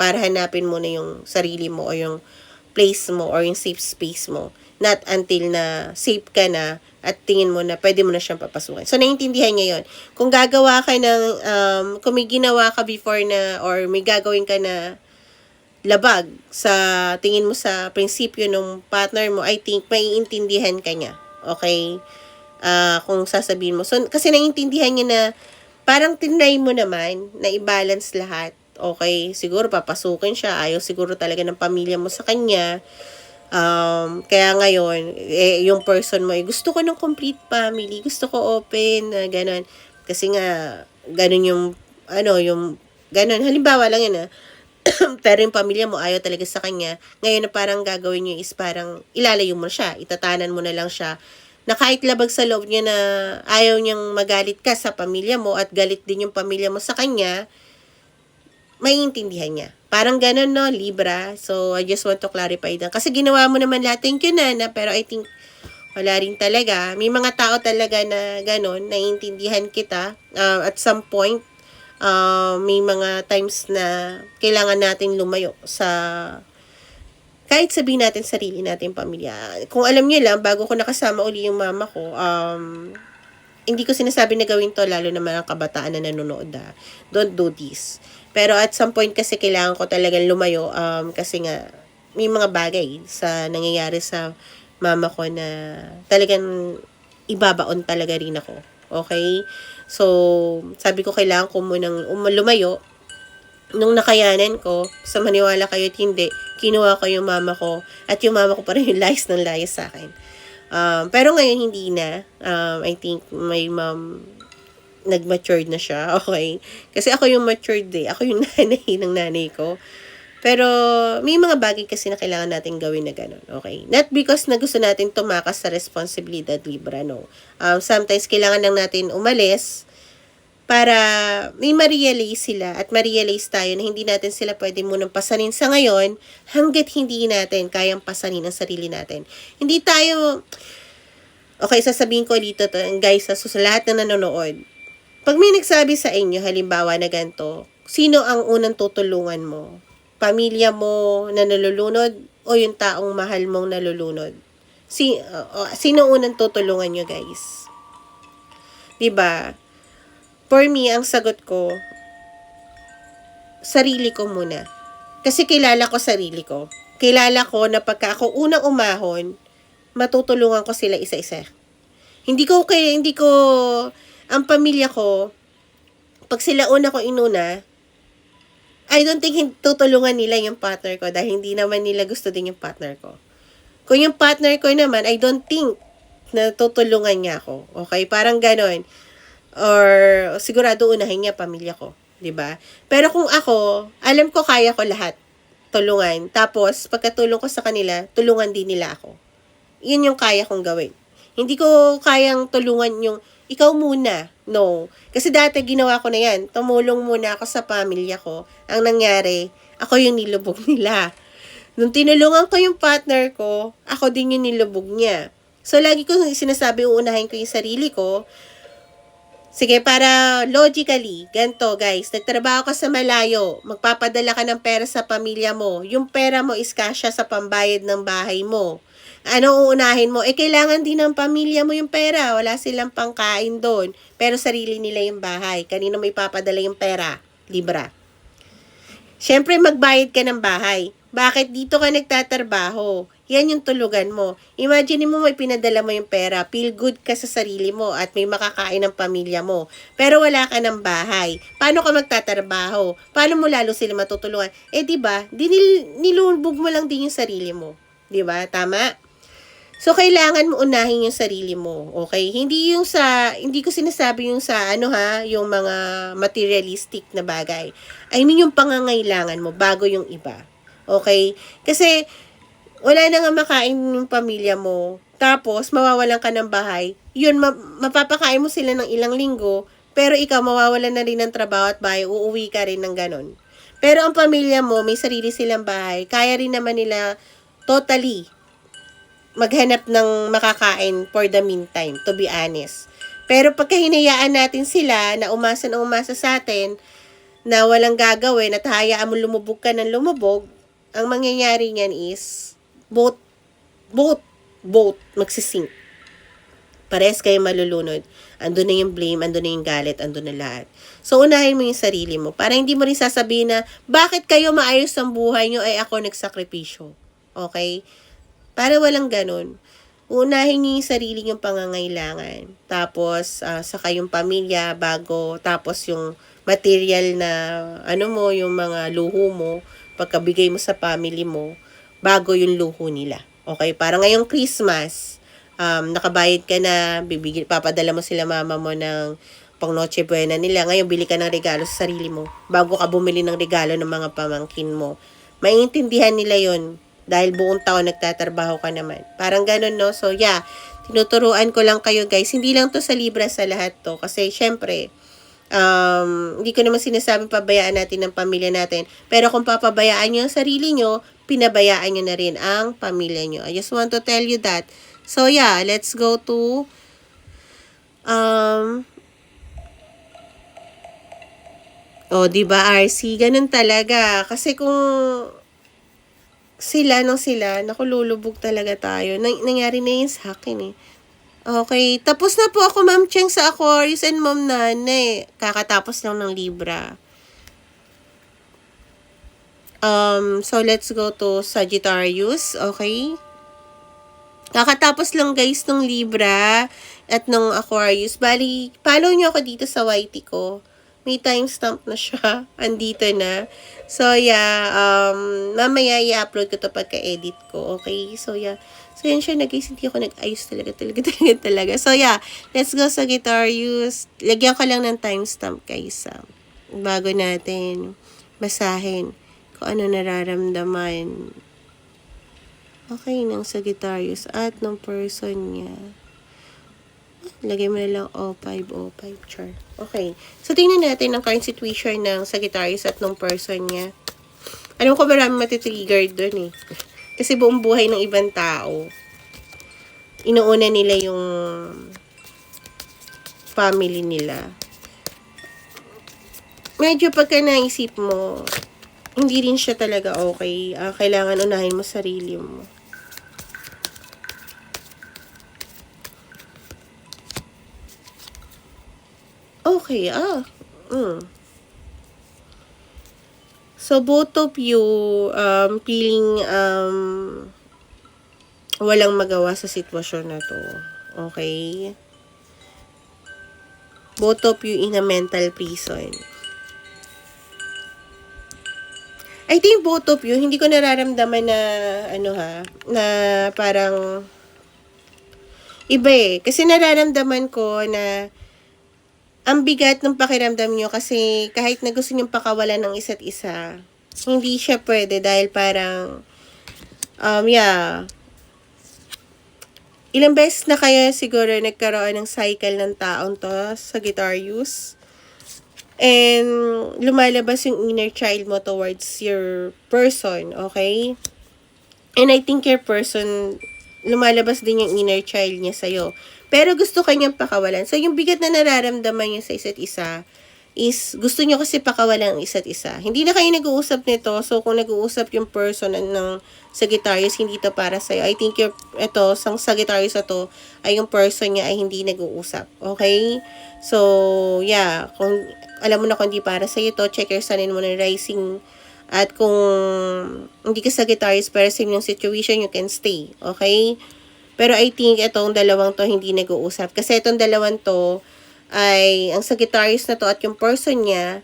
para hanapin mo na yung sarili mo o yung place mo or yung safe space mo. Not until na safe ka na at tingin mo na pwede mo na siyang papasukin. So, naiintindihan niya yon. Kung gagawa ka ng, kung may ginawa ka before na, or may gagawin ka na labag sa tingin mo sa prinsipyo ng partner mo, I think maiintindihan ka niya. Okay? Kung sasabihin mo. So, kasi naiintindihan niya na parang tinry mo naman na i-balance lahat. Okay, siguro papasukin siya, ayaw siguro talaga ng pamilya mo sa kanya. Kaya ngayon, yung person mo, gusto ko ng complete family, gusto ko open, ganun. Kasi nga, ganun yung, ganun. Halimbawa lang yun, pero yung pamilya mo, ayaw talaga sa kanya. Ngayon na parang gagawin niyo is parang ilalayo mo siya, itatanan mo na lang siya, na kahit labag sa loob niya na ayaw niyang magalit ka sa pamilya mo at galit din yung pamilya mo sa kanya, maiintindihan niya. Parang ganun, no, Libra. So, I just want to clarify that. Kasi ginawa mo naman lahat. Thank you, Nana. Pero I think, wala rin talaga. May mga tao talaga na ganun, naiintindihan kita. At some point, may mga times na kailangan natin lumayo sa, kahit sabihin natin sarili natin pamilya. Kung alam niyo lang, bago ko nakasama uli yung mama ko, hindi ko sinasabi na gawin to, lalo naman ang kabataan na nanonood. Don't do this. Pero at some point kasi kailangan ko talagang lumayo kasi nga may mga bagay sa nangyayari sa mama ko na talagang ibabaon talaga rin ako. Okay? So, sabi ko kailangan ko munang lumayo. Nung nakayanan ko, sa maniwala kayo at hindi, kinuha ko yung mama ko at yung mama ko pa rin yung layas ng layas sa akin. Pero ngayon hindi na. I think my mom nag-matured na siya. Okay? Kasi ako yung matured eh. Ako yung nanay ng nanay ko. Pero may mga bagay kasi na kailangan natin gawin na ganun. Okay? Not because na gusto natin tumakas sa responsibilidad, Libra, no. Sometimes kailangan lang natin umalis para may ma-realize sila at ma-realize tayo na hindi natin sila pwede munang pasanin sa ngayon hanggat hindi natin kayang pasanin ang sarili natin. Hindi tayo, okay, sasabihin ko dito to, guys, sa lahat na nanonood. Pag may nagsabi sa inyo, halimbawa na ganito, sino ang unang tutulungan mo? Pamilya mo na nalulunod o yung taong mahal mong nalulunod? Sino unang tutulungan nyo, guys? Diba? For me, ang sagot ko, sarili ko muna. Kasi kilala ko sarili ko. Kilala ko na pagka ako unang umahon, matutulungan ko sila isa-isa. Hindi ko, ang pamilya ko, pag sila una ko inuna, I don't think tutulungan nila yung partner ko dahil hindi naman nila gusto din yung partner ko. Kung yung partner ko naman, I don't think na tutulungan niya ako. Okay? Parang ganon. Or sigurado unahin niya pamilya ko, 'di ba? Pero kung ako, alam ko kaya ko lahat tulungan. Tapos pagkatulong ko sa kanila, tulungan din nila ako. 'Yun yung kaya kong gawin. Hindi ko kayang tulungan yung ikaw muna. No. Kasi dati ginawa ko na 'yan. Tumulong muna ako sa pamilya ko. Ang nangyari, ako yung nilubog nila. Nung tinulungan ko yung partner ko, ako din yung nilubog niya. So lagi ko sinasabi, uunahin ko yung sarili ko. Sige, para logically, ganito guys, nagtrabaho ka sa malayo, magpapadala ka ng pera sa pamilya mo, yung pera mo is kasya sa pambayad ng bahay mo. Ano uunahin mo? Kailangan din ng pamilya mo yung pera, wala silang pangkain doon, pero sarili nila yung bahay. Kanino may papadala yung pera? Libra. Siyempre, magbayad ka ng bahay. Bakit dito ka nagtatrabaho? Yan yung tulugan mo. Imagine mo may pinadala mo yung pera, feel good ka sa sarili mo at may makakain ng pamilya mo. Pero wala ka ng bahay. Paano ka magtatrabaho? Paano mo lalo sila matutulungan? Diba? Nilulubog mo lang din yung sarili mo. Diba? Tama? So, kailangan mo unahin yung sarili mo. Okay? Hindi ko sinasabi yung yung mga materialistic na bagay. I mean, yung pangangailangan mo bago yung iba. Okay? Kasi, wala na nga makain yung pamilya mo. Tapos, mawawalan ka ng bahay. Yun, mapapakain mo sila ng ilang linggo. Pero ikaw, mawawalan na rin ng trabaho at bahay. Uuwi ka rin ng ganon. Pero ang pamilya mo, may sarili silang bahay. Kaya rin naman nila totally maghanap ng makakain for the meantime, to be honest. Pero pagka hinayaan natin sila na umasa sa atin, na walang gagawin at hayaan mo lumubog ka ng lumubog, ang mangyayari niyan is both magsisink. Parehas kayo malulunod. Andun na yung blame, andun na yung galit, andun na lahat. So, unahin mo yung sarili mo. Para hindi mo rin sasabihin na, bakit kayo maayos ang buhay nyo ay ako nagsakripisyo. Okay? Para walang ganun. Unahin nyo yung sarili yung pangangailangan. Tapos, saka yung pamilya bago. Tapos, yung material na, yung mga luho mo, pagkabigay mo sa family mo, bago yung luho nila. Okay? Para ngayong Christmas, nakabayad ka na, papadala mo sila mama mo ng pang Noche Buena nila. Ngayon, bili ka ng regalo sa sarili mo bago ka bumili ng regalo ng mga pamangkin mo. Maiintindihan nila yon dahil buong taon nagtatrabaho ka naman. Parang ganun, no? So, yeah, tinuturuan ko lang kayo, guys. Hindi lang to sa Libra, sa lahat to. Kasi, syempre, hindi ko naman sinasabing pabayaan natin ng pamilya natin. Pero kung papabayaan nyo ang sarili nyo, pinabayaan nyo na rin ang pamilya nyo. I just want to tell you that. So, yeah, let's go to diba, RC? Ganun talaga. Kasi kung sila, nakululubog talaga tayo. Nangyari na yun sa akin eh. Okay, tapos na po ako, Ma'am Cheng, sa Aquarius and Ma'am Nane. Kakatapos lang ng Libra. So, let's go to Sagittarius, okay? Kakatapos lang guys nung Libra at nung Aquarius. Bali, follow nyo ako dito sa YT ko. May timestamp na siya. Andito na. So, yeah. Mamaya i-upload ko to pagka-edit ko. Okay? So, yeah. So, yan siya na guys. Hindi ako nag-ayos talaga. So, yeah. Let's go sa Guitarius. Lagyan ko lang ng timestamp guys. Bago natin basahin kung ano nararamdaman. Okay, ng Sagittarius at ng person niya. Lagay mo na lang O5, char. Okay. So, tingnan natin ang current situation ng Sagittarius at ng person niya. Alam ko marami matitrigger doon eh. Kasi buong buhay ng ibang tao, inuuna nila yung family nila. Medyo pagka naisip mo, hindi rin siya talaga okay. Kailangan unahin mo sarili mo. Okay, So, both of you, feeling, walang magawa sa sitwasyon na to. Okay? Both of you in a mental prison. I think both of you, hindi ko nararamdaman na, na parang, iba eh. Kasi nararamdaman ko na, ang bigat ng pakiramdam nyo kasi kahit na gusto nyo pakawalan ng isa't isa, hindi siya pwede dahil parang, ilang beses na kayo siguro nagkaroon ng cycle ng taong to, Sagittarius. And lumalabas yung inner child mo towards your person, okay? And I think your person, lumalabas din yung inner child niya sa'yo. Pero gusto kanyang pakawalan. So, yung bigat na nararamdaman niya sa isa't isa is gusto niyo kasi pakawalan ang isa't isa. Hindi na kayo nag-uusap nito. So, kung nag-uusap yung person ng Sagittarius, hindi to para sa'yo. I think sang Sagittarius na to, ay yung person niya ay hindi nag-uusap. Okay? So, yeah. Kung alam mo na kung hindi para sa'yo to, check your sun and moon and rising. At kung hindi ka Sagittarius, pero same yung situation, you can stay. Okay? Pero I think itong dalawang to hindi nag-uusap. Kasi itong dalawang to ay ang Sagittarius na to at yung person niya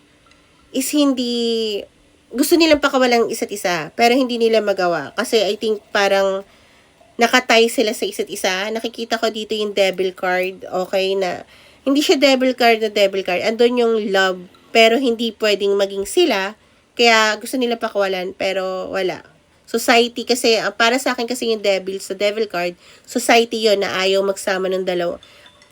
is hindi, gusto nilang pakawalang isa't isa. Pero hindi nila magawa. Kasi I think parang nakatay sila sa isa't isa. Nakikita ko dito yung devil card. Okay na, hindi siya devil card na devil card. Andun yung love. Pero hindi pwedeng maging sila. Kaya gusto nila pakawalan pero wala. Society kasi, para sa akin kasi yung devil sa devil card, society yon na ayaw magsama ng dalawa.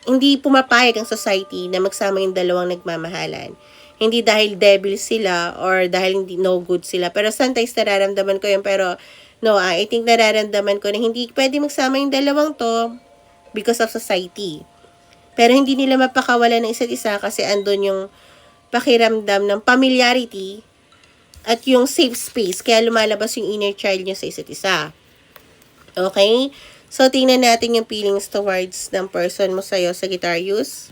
Hindi pumapayag ang society na magsama yung dalawang nagmamahalan. Hindi dahil devil sila or dahil hindi no good sila. Pero sometimes nararamdaman ko yun. Pero no, I think nararamdaman ko na hindi pwede magsama yung dalawang to because of society. Pero hindi nila mapakawalan ng isa't isa kasi andun yung pakiramdam ng familiarity at yung safe space, kaya lumalabas yung inner child nyo sa isa't isa. Okay? So, tingnan natin yung feelings towards ng person mo sa'yo, Sagittarius.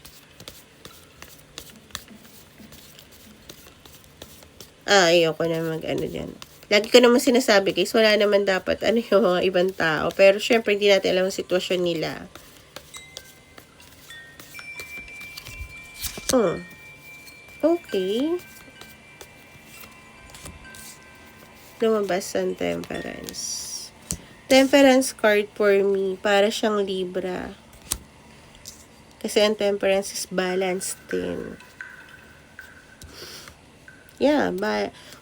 Ayoko na dyan. Lagi ko naman sinasabi, guys, wala naman dapat yung mga ibang tao. Pero, syempre, hindi natin alam ang sitwasyon nila. Okay. Lumabas ang Temperance. Temperance card for me, para siyang Libra. Kasi ang Temperance is balance din. Yeah,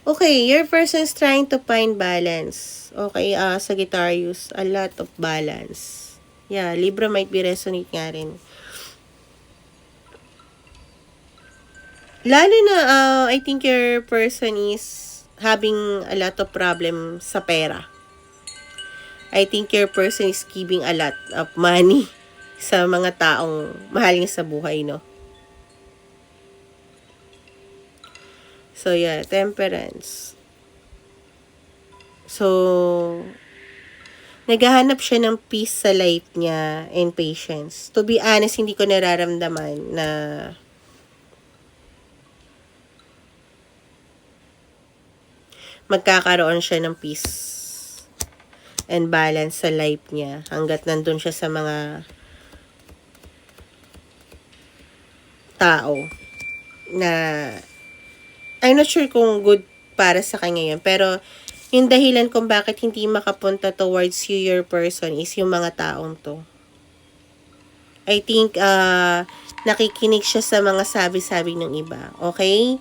okay, your person is trying to find balance. Okay, Sagittarius, a lot of balance. Yeah, Libra might be resonate nga rin. Lalo na, I think your person is having a lot of problem sa pera. I think your person is giving a lot of money sa mga taong mahal niya sa buhay, no? So, yeah, Temperance. So, naghahanap siya ng peace sa life niya and patience. To be honest, hindi ko nararamdaman na magkakaroon siya ng peace. and balance sa life niya hanggat nandun siya sa mga tao na I'm not sure kung good para sa kanya yun. Pero yung dahilan kung bakit hindi makapunta towards you, your person, is yung mga taong to. I think nakikinig siya sa mga sabi-sabi ng iba. Okay?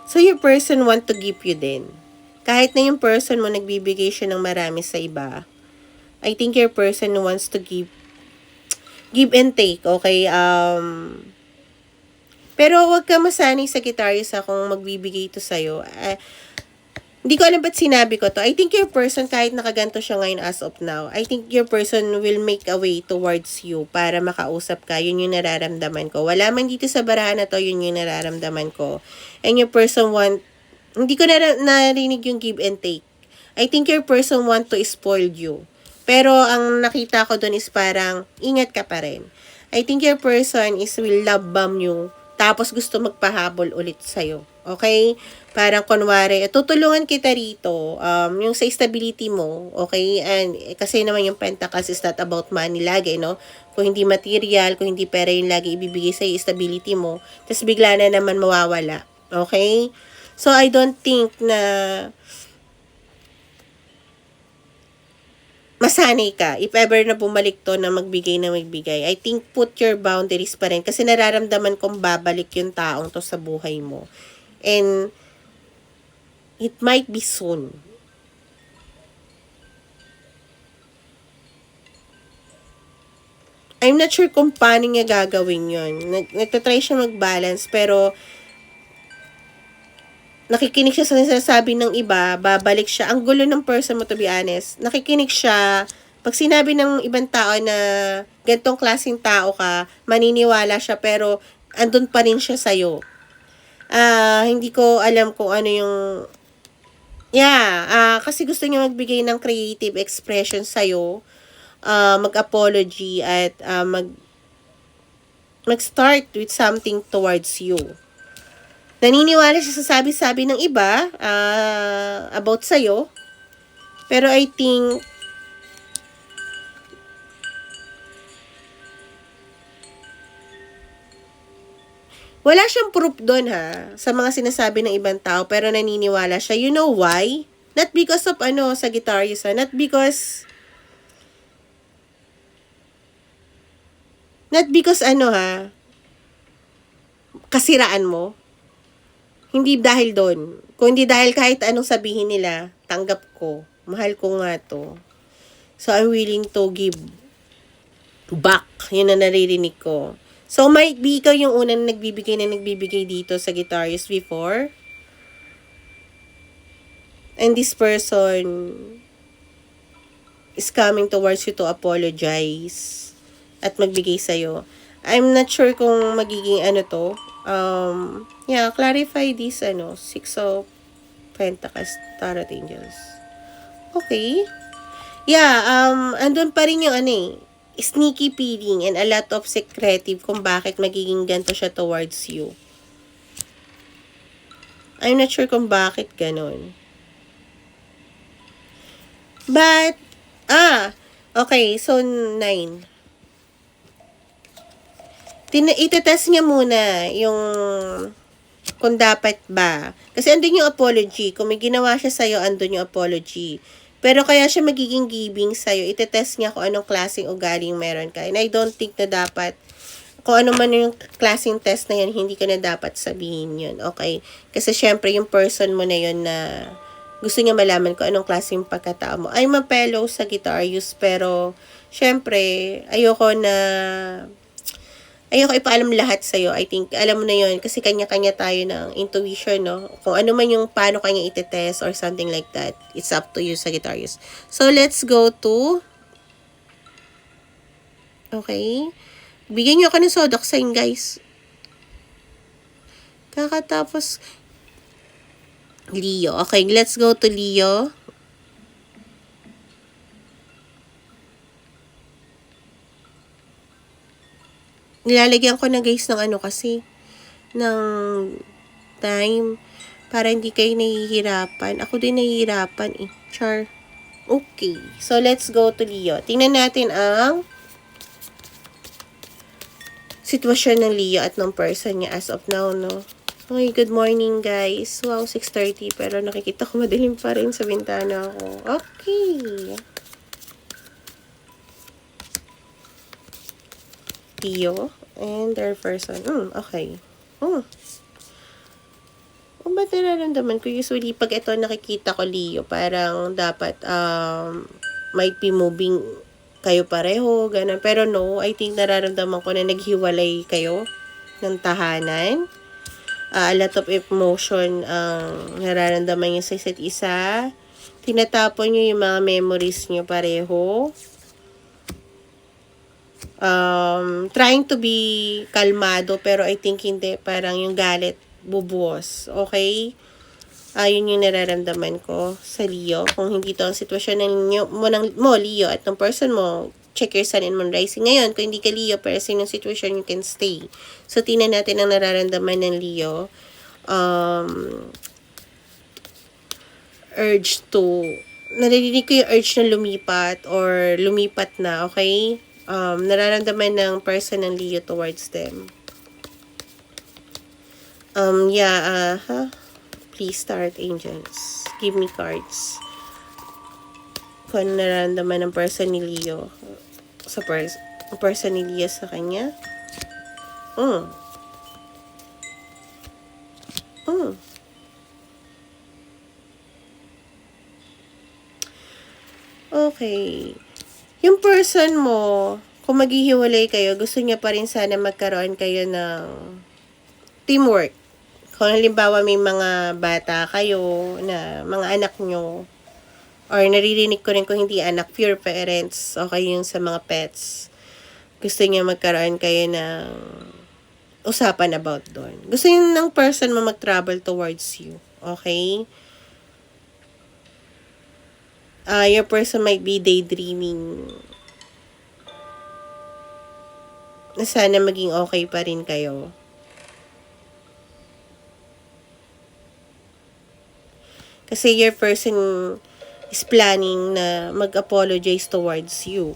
So, your person want to give you din. Kahit na yung person mo nagbibigay siya ng marami sa iba, I think your person wants to give and take, okay? Pero wag ka masanay sa Sagittarius kung magbibigay ito sa'yo. Hindi ko alam ba't sinabi ko to. I think your person, kahit nakaganto siya ngayon as of now, I think your person will make a way towards you para makausap ka. Yun yung nararamdaman ko. Wala man dito sa barahan na to, yun yung nararamdaman ko. And your person hindi ko narinig yung give and take. I think your person want to spoil you. Pero ang nakita ko dun is parang, ingat ka pa rin. I think your person will love bomb you, tapos gusto magpahabol ulit sa'yo. Okay? Parang kunwari, tutulungan kita rito, yung sa stability mo, okay? And kasi naman yung Pentacles is not about money lagi, no? Kung hindi material, kung hindi pera yung lagi ibibigay sa'yo, stability mo, tapos bigla na naman mawawala. Okay? So, I don't think na masanay ka, if ever na bumalik to na magbigay, I think put your boundaries pa rin kasi nararamdaman kong babalik yung taong to sa buhay mo. And it might be soon. I'm not sure kung paano niya gagawin yun. Nagtatry siya mag-balance pero nakikinig siya sa sinasabi ng iba, babalik siya. Ang gulo ng person mo, to be honest. Nakikinig siya. Pag sinabi ng ibang tao na gantong klaseng tao ka, maniniwala siya, pero andun pa rin siya sa'yo. Hindi ko alam kung ano yung... kasi gusto niya magbigay ng creative expression sa'yo, mag-apology, at mag-start with something towards you. Naniniwala siya sa sabi-sabi ng iba about sa'yo. Pero I think wala siyang proof doon sa mga sinasabi ng ibang tao, pero naniniwala siya. You know why? Not because of Sagittarius, not because kasiraan mo. Hindi dahil doon. Kung hindi dahil kahit anong sabihin nila, tanggap ko. Mahal ko nga to. So, I'm willing to give back. Yun na naririnig ko. So, might be ikaw yung unang nagbibigay dito sa Sagittarius before. And this person is coming towards you to apologize at magbigay sa'yo. I'm not sure kung magiging to. Clarify this, 6 of Pentacles, Tarot Angels. Okay. Andun pa rin yung sneaky feeling and a lot of secretive kung bakit magiging ganito siya towards you. I'm not sure kung bakit ganon. But, okay, so 9. Itetest niya muna yung kung dapat ba. Kasi andun yung apology. Kung may ginawa siya sa'yo, andun yung apology. Pero kaya siya magiging giving sa'yo, itetest niya kung anong klaseng ugaling meron ka. And I don't think na dapat, kung ano man yung klaseng test na yan, hindi ka na dapat sabihin yun. Okay? Kasi syempre yung person mo na yun na gusto niya malaman kung anong klaseng pagkatao mo. I'm a fellow Sagittarius, pero syempre, ayoko ipaalam lahat sa'yo. I think, alam mo na yun, kasi kanya-kanya tayo ng intuition, no? Kung ano man yung paano kanya itetest or something like that, it's up to you, Sagittarius. So, let's go to... Okay. Bigyan nyo ako ng zodiac sign, guys. Kakatapos... Leo. Okay, let's go to Leo. Nilalagyan ko na guys ng kasi ng time para hindi kayo nahihirapan. Ako din nahihirapan eh. Char. Okay. So, let's go to Leo. Tingnan natin ang sitwasyon ng Leo at ng person niya as of now, no? Okay, good morning, guys. Wow, 6:30. Pero nakikita ko madilim pa rin sa bintana ko. Okay. Leo and their person. Okay. Ba't nararamdaman ko? Usually, pag ito nakikita ko, Leo, parang dapat, might be moving kayo pareho, ganun. Pero no, I think nararamdaman ko na naghiwalay kayo ng tahanan. A lot of emotion ang nararamdaman nyo sa isa't isa. Tinatapon nyo yung mga memories nyo pareho. Trying to be kalmado, pero I think hindi. Parang yung galit bubuos. Okay? Yun yung nararamdaman ko sa Leo. Kung hindi to ang sitwasyon mo, Leo, at ng person mo, check your sun and moon rising. Ngayon, kung hindi ka Leo, pero sa yung sitwasyon, you can stay. So, tingnan natin ang nararamdaman ng Leo. Narinig ko yung urge na lumipat or lumipat na, okay? Nararamdaman ng person ng Leo towards them. Please start, angels. Give me cards. Kung ano nararamdaman ng person ni Leo sa person ni Leo sa kanya. Okay. Yung person mo, kung maghihiwalay kayo, gusto niya pa rin sana magkaroon kayo ng teamwork. Kung halimbawa may mga bata kayo na mga anak nyo, or naririnig ko rin kung hindi anak, pure parents, okay yung sa mga pets. Gusto niya magkaroon kayo ng usapan about doon. Gusto niya ng person mo mag-travel towards you. Okay? Your person might be daydreaming na sana maging okay pa rin kayo. Kasi your person is planning na mag-apologize towards you.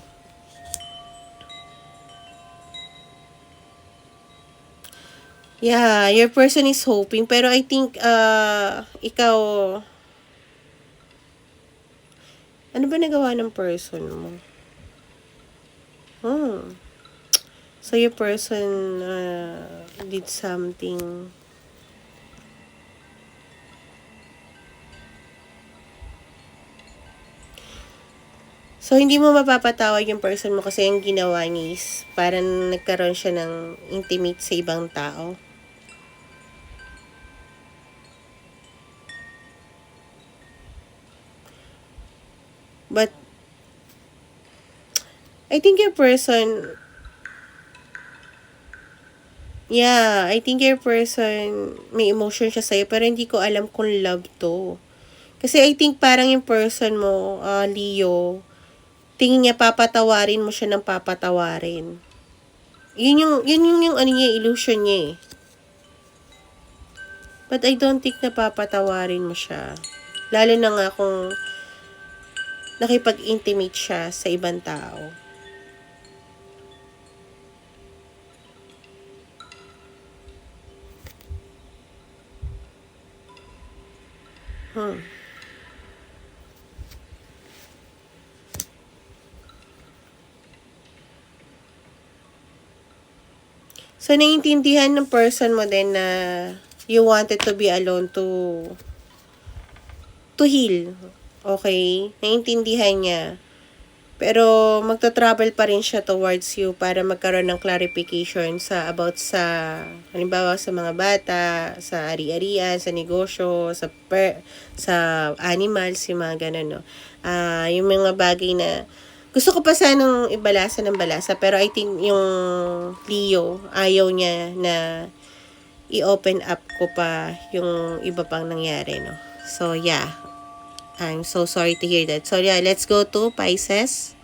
Yeah, your person is hoping. Pero I think, ikaw, ano ba nagawa ng person mo? So, your person did something. So, hindi mo mapapatawag yung person mo kasi yung ginawa niya is parang nagkaroon siya ng intimate sa ibang tao. But, I think your person, I think your person, may emotion siya sa'yo, pero hindi ko alam kung love to. Kasi I think parang yung person mo, Leo, tingin niya papatawarin mo siya ng papatawarin. Yun yung ano niya, illusion niya eh. But I don't think na papatawarin mo siya. Lalo na nga kung nakipag-intimate siya sa ibang tao. So, naiintindihan ng person mo din na you wanted to be alone to heal. Okay? Naiintindihan niya. Pero, magta-travel pa rin siya towards you para magkaroon ng clarification about sa, halimbawa sa mga bata, sa ari-arian, sa negosyo, sa animals, yung mga ganun, no? Yung mga bagay na gusto ko pa sanang ibalasa ng balasa, pero I think yung Leo, ayaw niya na i-open up ko pa yung iba pang nangyari, no? So, yeah. I'm so sorry to hear that. So, yeah, let's go to Pisces.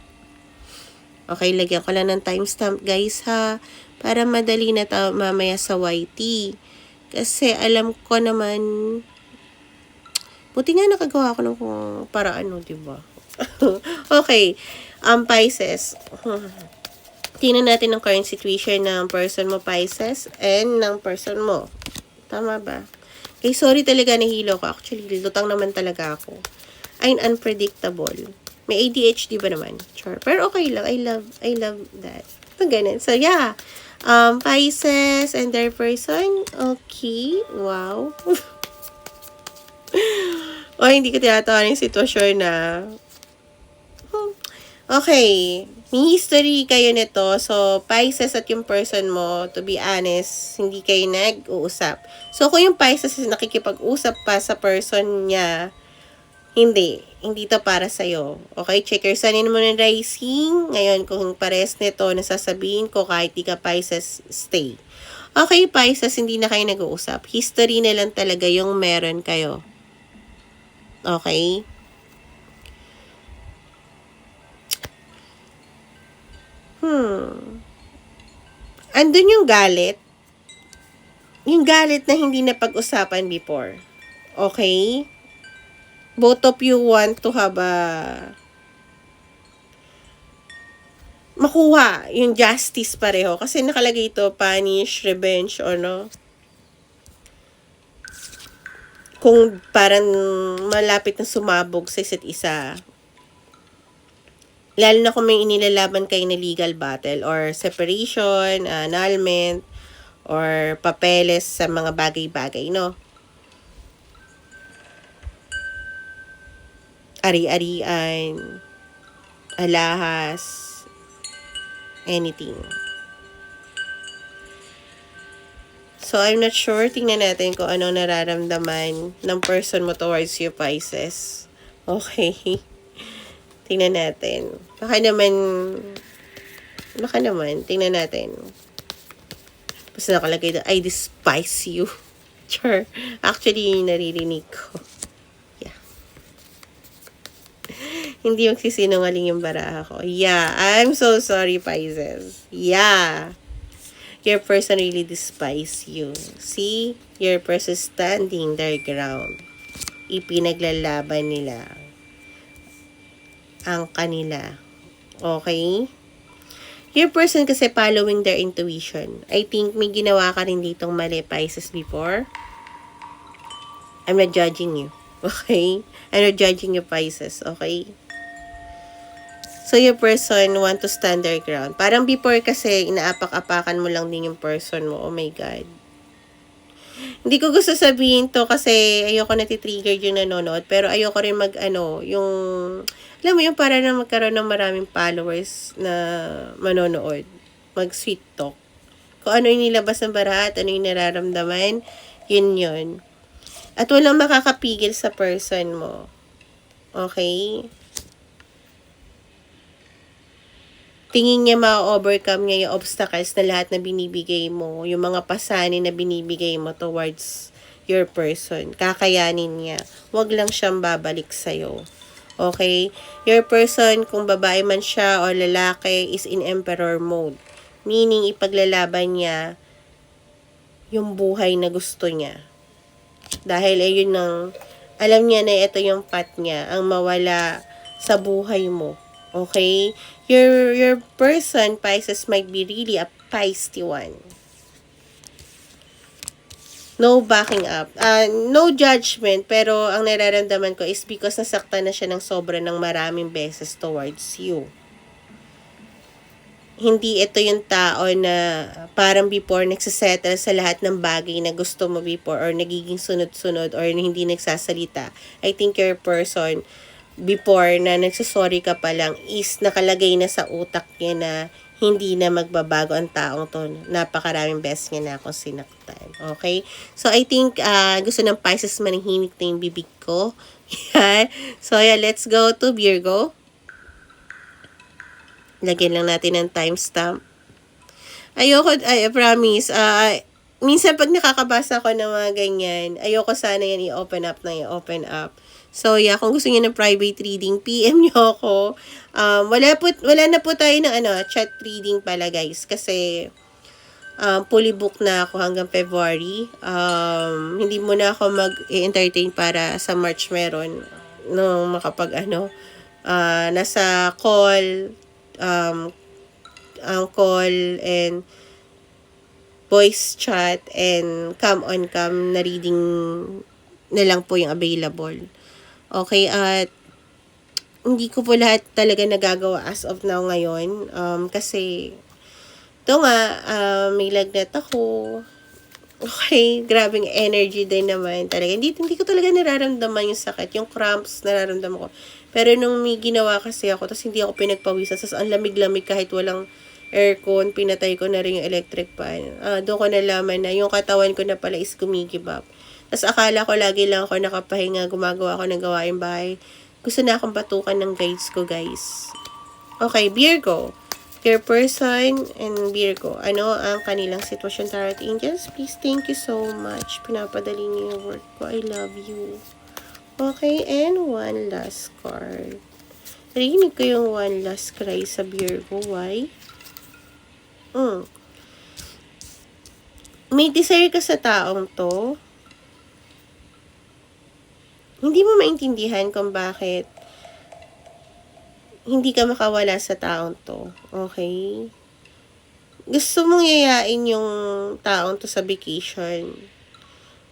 Okay, lagyan ko lang ng timestamp, guys, ha? Para madali na mamaya sa YT. Kasi alam ko naman, buti nga nakagawa ko ng paraan, no, diba? Okay. Pisces. Tingnan natin ang current situation ng person mo, Pisces, and ng person mo. Tama ba? Okay, sorry talaga nahilo ko. Actually, lutang naman talaga ako. I'm unpredictable. May ADHD ba naman? Sure. Pero okay lang. I love that. So, ganun. So, yeah. Pisces and their person. Okay. Wow. O, hindi ko tinatawa yung sitwasyon na okay. May history kayo nito. So, Pisces at yung person mo, to be honest, hindi kayo nag-uusap. So, kung yung Pisces is nakikipag-usap pa sa person niya, hindi. Hindi to para sa'yo. Okay? Check your sun and moon and rising. Ngayon, kung pares nito, nasasabihin ko kahit di ka Pisces, stay. Okay, Pisces, hindi na kayo nag-uusap. History na lang talaga yung meron kayo. Okay? Andun yung galit. Yung galit na hindi na pag-usapan before. Okay? Both of you want to have makuha yung justice pareho. Kasi nakalagay ito, punish, revenge, or no? Kung parang malapit na sumabog sa isa't isa. Lalo na kung may inilalaban kayo na legal battle or separation, annulment, or papeles sa mga bagay-bagay, no? Ari-arian, alahas, anything. So, I'm not sure. Tingnan natin kung ano nararamdaman ng person mo towards you, Pisces. Okay. Tingnan natin. Baka naman, tingnan natin. Basta nakalagay na, I despise you. Sure. Actually, naririnig ko. Yeah. Hindi magsisinungaling yung baraha ko. Yeah. I'm so sorry, Pisces. Yeah. Your person really despise you. See? Your person standing their ground. Ipinaglalaban nila ang kanila. Okay? Your person kasi following their intuition. I think may ginawa ka rin ditong mali, Pisces, before. I'm not judging you. Okay? I'm not judging you, Pisces. Okay? So, your person want to stand their ground. Parang before kasi, inaapak-apakan mo lang din yung person mo. Oh my God. Hindi ko gusto sabihin to kasi ayoko natitrigger yung nanonood. Pero ayoko rin yung, alam mo yung para na magkaroon ng maraming followers na manonood. Mag-sweet talk. Kung ano yung nilabas ng baraha at ano yung nararamdaman, yun. At walang makakapigil sa person mo. Okay? Tingin niya ma-overcome niya yung obstacles na lahat na binibigay mo, yung mga pasanin na binibigay mo towards your person. Kakayanin niya. Huwag lang siyang babalik sa'yo. Okay? Your person, kung babae man siya o lalaki, is in emperor mode. Meaning, ipaglalaban niya yung buhay na gusto niya. Dahil ayun alam niya na ito yung path niya, ang mawala sa buhay mo. Okay? Your person, Pisces, might be really a feisty one. No backing up. No judgment, pero ang nararamdaman ko is because nasaktan na siya ng sobra ng maraming beses towards you. Hindi ito yung tao na parang before nagsasettle sa lahat ng bagay na gusto mo before or nagiging sunod-sunod or hindi nagsasalita. I think your person before na nagsasorry ka pa lang is nakalagay na sa utak niya na hindi na magbabago ang taong to. Napakaraming beses niya na akong sinaktan. Okay? So, I think gusto ng Pisces manahimik na yung bibig ko. Yeah. So, yeah, let's go to Virgo. Lagyan lang natin ng timestamp. I promise, minsan pag nakakabasa ko ng mga ganyan, ayoko sana yan i-open up. So, yeah, kung gusto niyo ng private reading, PM niyo ako. Wala na po tayo ng chat reading pala, guys. Kasi, fully book na ako hanggang February. Hindi mo na ako mag-entertain para sa March meron. No, nasa call, ang call and voice chat and cam on cam na reading na lang po yung available. Okay, at hindi ko po lahat talaga nagagawa as of now ngayon. Kasi ito nga, may lagnat ako. Okay, grabing energy din naman talaga. Hindi ko talaga nararamdaman yung sakit. Yung cramps, nararamdaman ko. Pero nung may ginawa kasi ako, tapos hindi ako pinagpawisan, tapos ang lamig-lamig kahit walang aircon, pinatay ko na rin yung electric fan. Doon ko nalaman na yung katawan ko na pala is gumigibap. Tapos akala ko lagi lang ako nakapahinga, gumagawa ako ng gawaing bahay. Gusto na akong batukan ng guides ko, guys. Okay, Virgo. Your person and Virgo. Ano ang kanilang sitwasyon, Tarot Angels? Please, thank you so much. Pinapadali niyo yung work ko. I love you. Okay, and one last card. Rinig ko yung one last cry sa Virgo. Why? May desire ka sa taong to. Hindi mo maintindihan kung bakit hindi ka makawala sa taong to. Okay? Gusto mong yayain yung taong to sa vacation.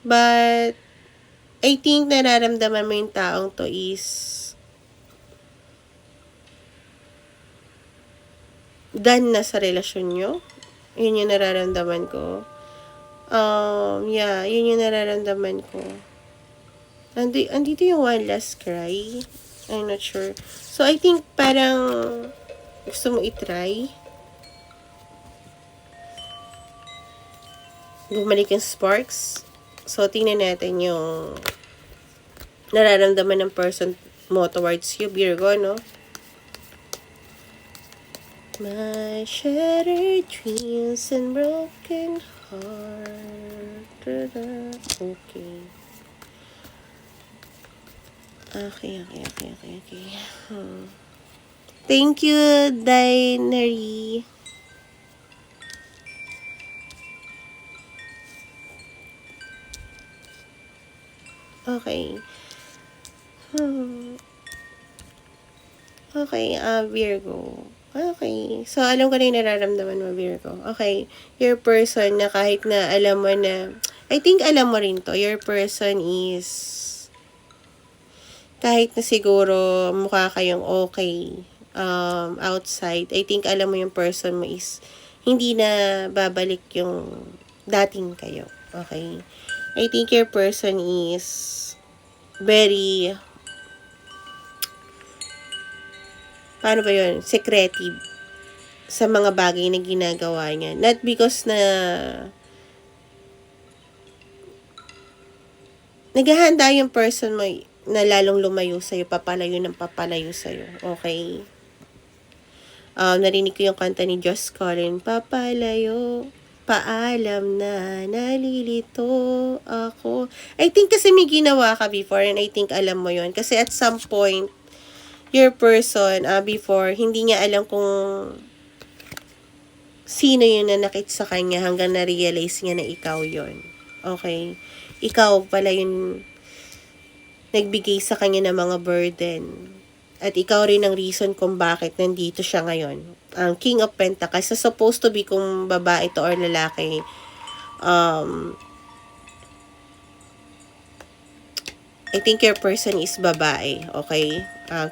But, I think nararamdaman mo yung taong to is done na sa relasyon nyo. Yun yung nararamdaman ko. Yun yung nararamdaman ko. Andito yung one last cry. I'm not sure. So, I think parang gusto mo itry. Bumalik yung sparks. So, tingnan natin yung nararamdaman ng person mo towards you, Virgo, no? My shattered dreams and broken heart. Okay. Okay. Thank you, Dinary. Okay. Okay, Virgo. Okay. So, alam ko na yung nararamdaman mo, Virgo. Okay. Your person na kahit na alam mo na, I think alam mo rin to, your person is kahit na siguro mukha kayong okay outside, I think alam mo yung person mo is hindi na babalik yung dating kayo. Okay? I think your person is very, paano ba yun? Secretive sa mga bagay na ginagawa niya. Not because na naghahanda yung person mo na lalong lumayo sa'yo, papalayo sa'yo. Okay? Narinig ko yung kanta ni Joss Collin, papalayo, paalam na, nalilito ako. I think kasi may ginawa ka before and I think alam mo yon. Kasi at some point, your person, before, hindi niya alam kung sino yun na nakit sa kanya hanggang na-realize niya na ikaw yon. Okay? Ikaw pala yung nagbigay sa kanya ng mga burden. At ikaw rin ang reason kung bakit nandito siya ngayon. Ang King of Pentacles, so supposed to be kung babae to or lalaki, I think your person is babae, okay?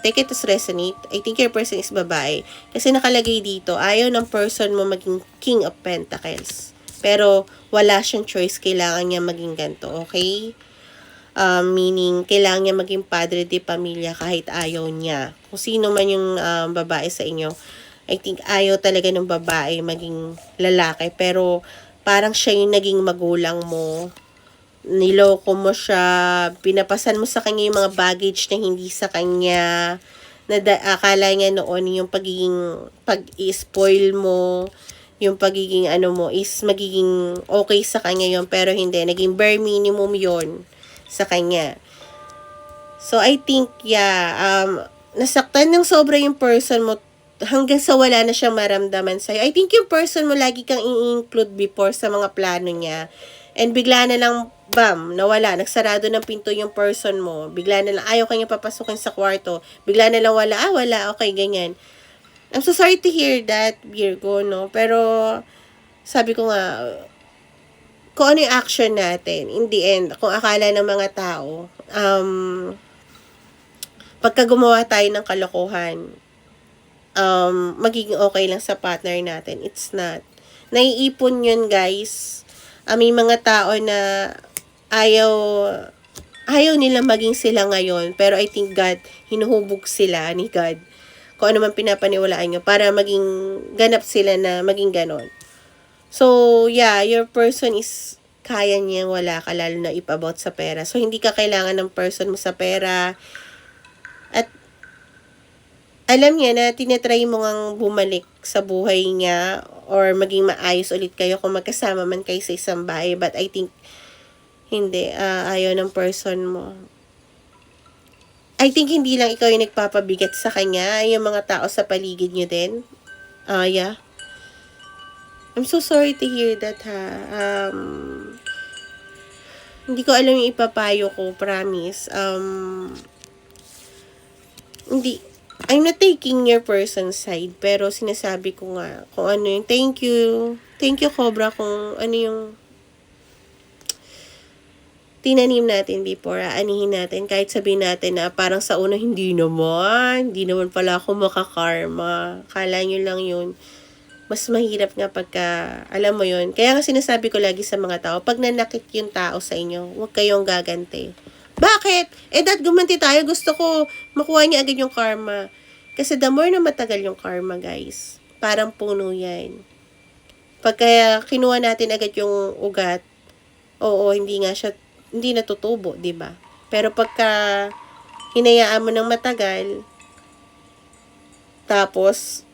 Take it as resonate. I think your person is babae. Kasi nakalagay dito, ayaw ng person mo maging King of Pentacles. Pero wala siyang choice, kailangan niya maging ganito, okay? Meaning, kailangan niya maging padre de pamilya kahit ayaw niya. Kung sino man yung babae sa inyo, I think ayaw talaga ng babae maging lalaki. Pero, parang siya yung naging magulang mo. Niloko mo siya. Pinapasan mo sa kanya yung mga baggage na hindi sa kanya. Akala niya noon yung pag-i-spoil mo, yung pagiging mo is magiging okay sa kanya yon, pero hindi. Naging bare minimum yon sa kanya. So, I think, nasaktan ng sobra yung person mo hanggang sa wala na siyang maramdaman sa'yo. I think yung person mo lagi kang i-include before sa mga plano niya. And bigla na lang, bam, nawala. Nagsarado ng pinto yung person mo. Bigla na lang, ayaw kanya papasukin sa kwarto. Bigla na lang wala, wala, okay, ganyan. I'm so sorry to hear that, Virgo, no? Pero, sabi ko nga, kung ano yung action natin, in the end, kung akala ng mga tao, pagka gumawa tayo ng kalokohan, magiging okay lang sa partner natin. It's not. Naiipon yun, guys. May mga tao na ayaw nila maging sila ngayon. Pero I think God, hinuhubog sila ni God. Kung ano man pinapaniwalaan nyo para maging ganap sila na maging ganon. So, yeah, your person is kaya niya wala ka, lalo na ipabot sa pera. So, hindi ka kailangan ng person mo sa pera. At alam niya na tinatry mo ngang bumalik sa buhay niya or maging maayos ulit kayo kung magkasama man kayo sa isang bahay. But I think, hindi, ayaw ng person mo. I think hindi lang ikaw yung nagpapabigat sa kanya, yung mga tao sa paligid niyo din. Yeah. I'm so sorry to hear that, ha. Hindi ko alam yung ipapayo ko, promise. I'm not taking your person's side, pero sinasabi ko nga kung ano yung thank you, Cobra, kung ano yung tinanim natin before, aanihin natin, kahit sabihin natin na parang sa una, hindi naman pala ako makakarma. Kala nyo lang yun. Mas mahirap nga pagka, alam mo yun. Kaya nga sinasabi ko lagi sa mga tao, pag nanakit yung tao sa inyo, huwag kayong gaganti. Bakit? Dad, gumanti tayo. Gusto ko makuha niya agad yung karma. Kasi the more na matagal yung karma, guys, parang puno yan. Pagka kinuha natin agad yung ugat, oo, hindi natutubo, di ba? Pero pagka hinayaan mo ng matagal, tapos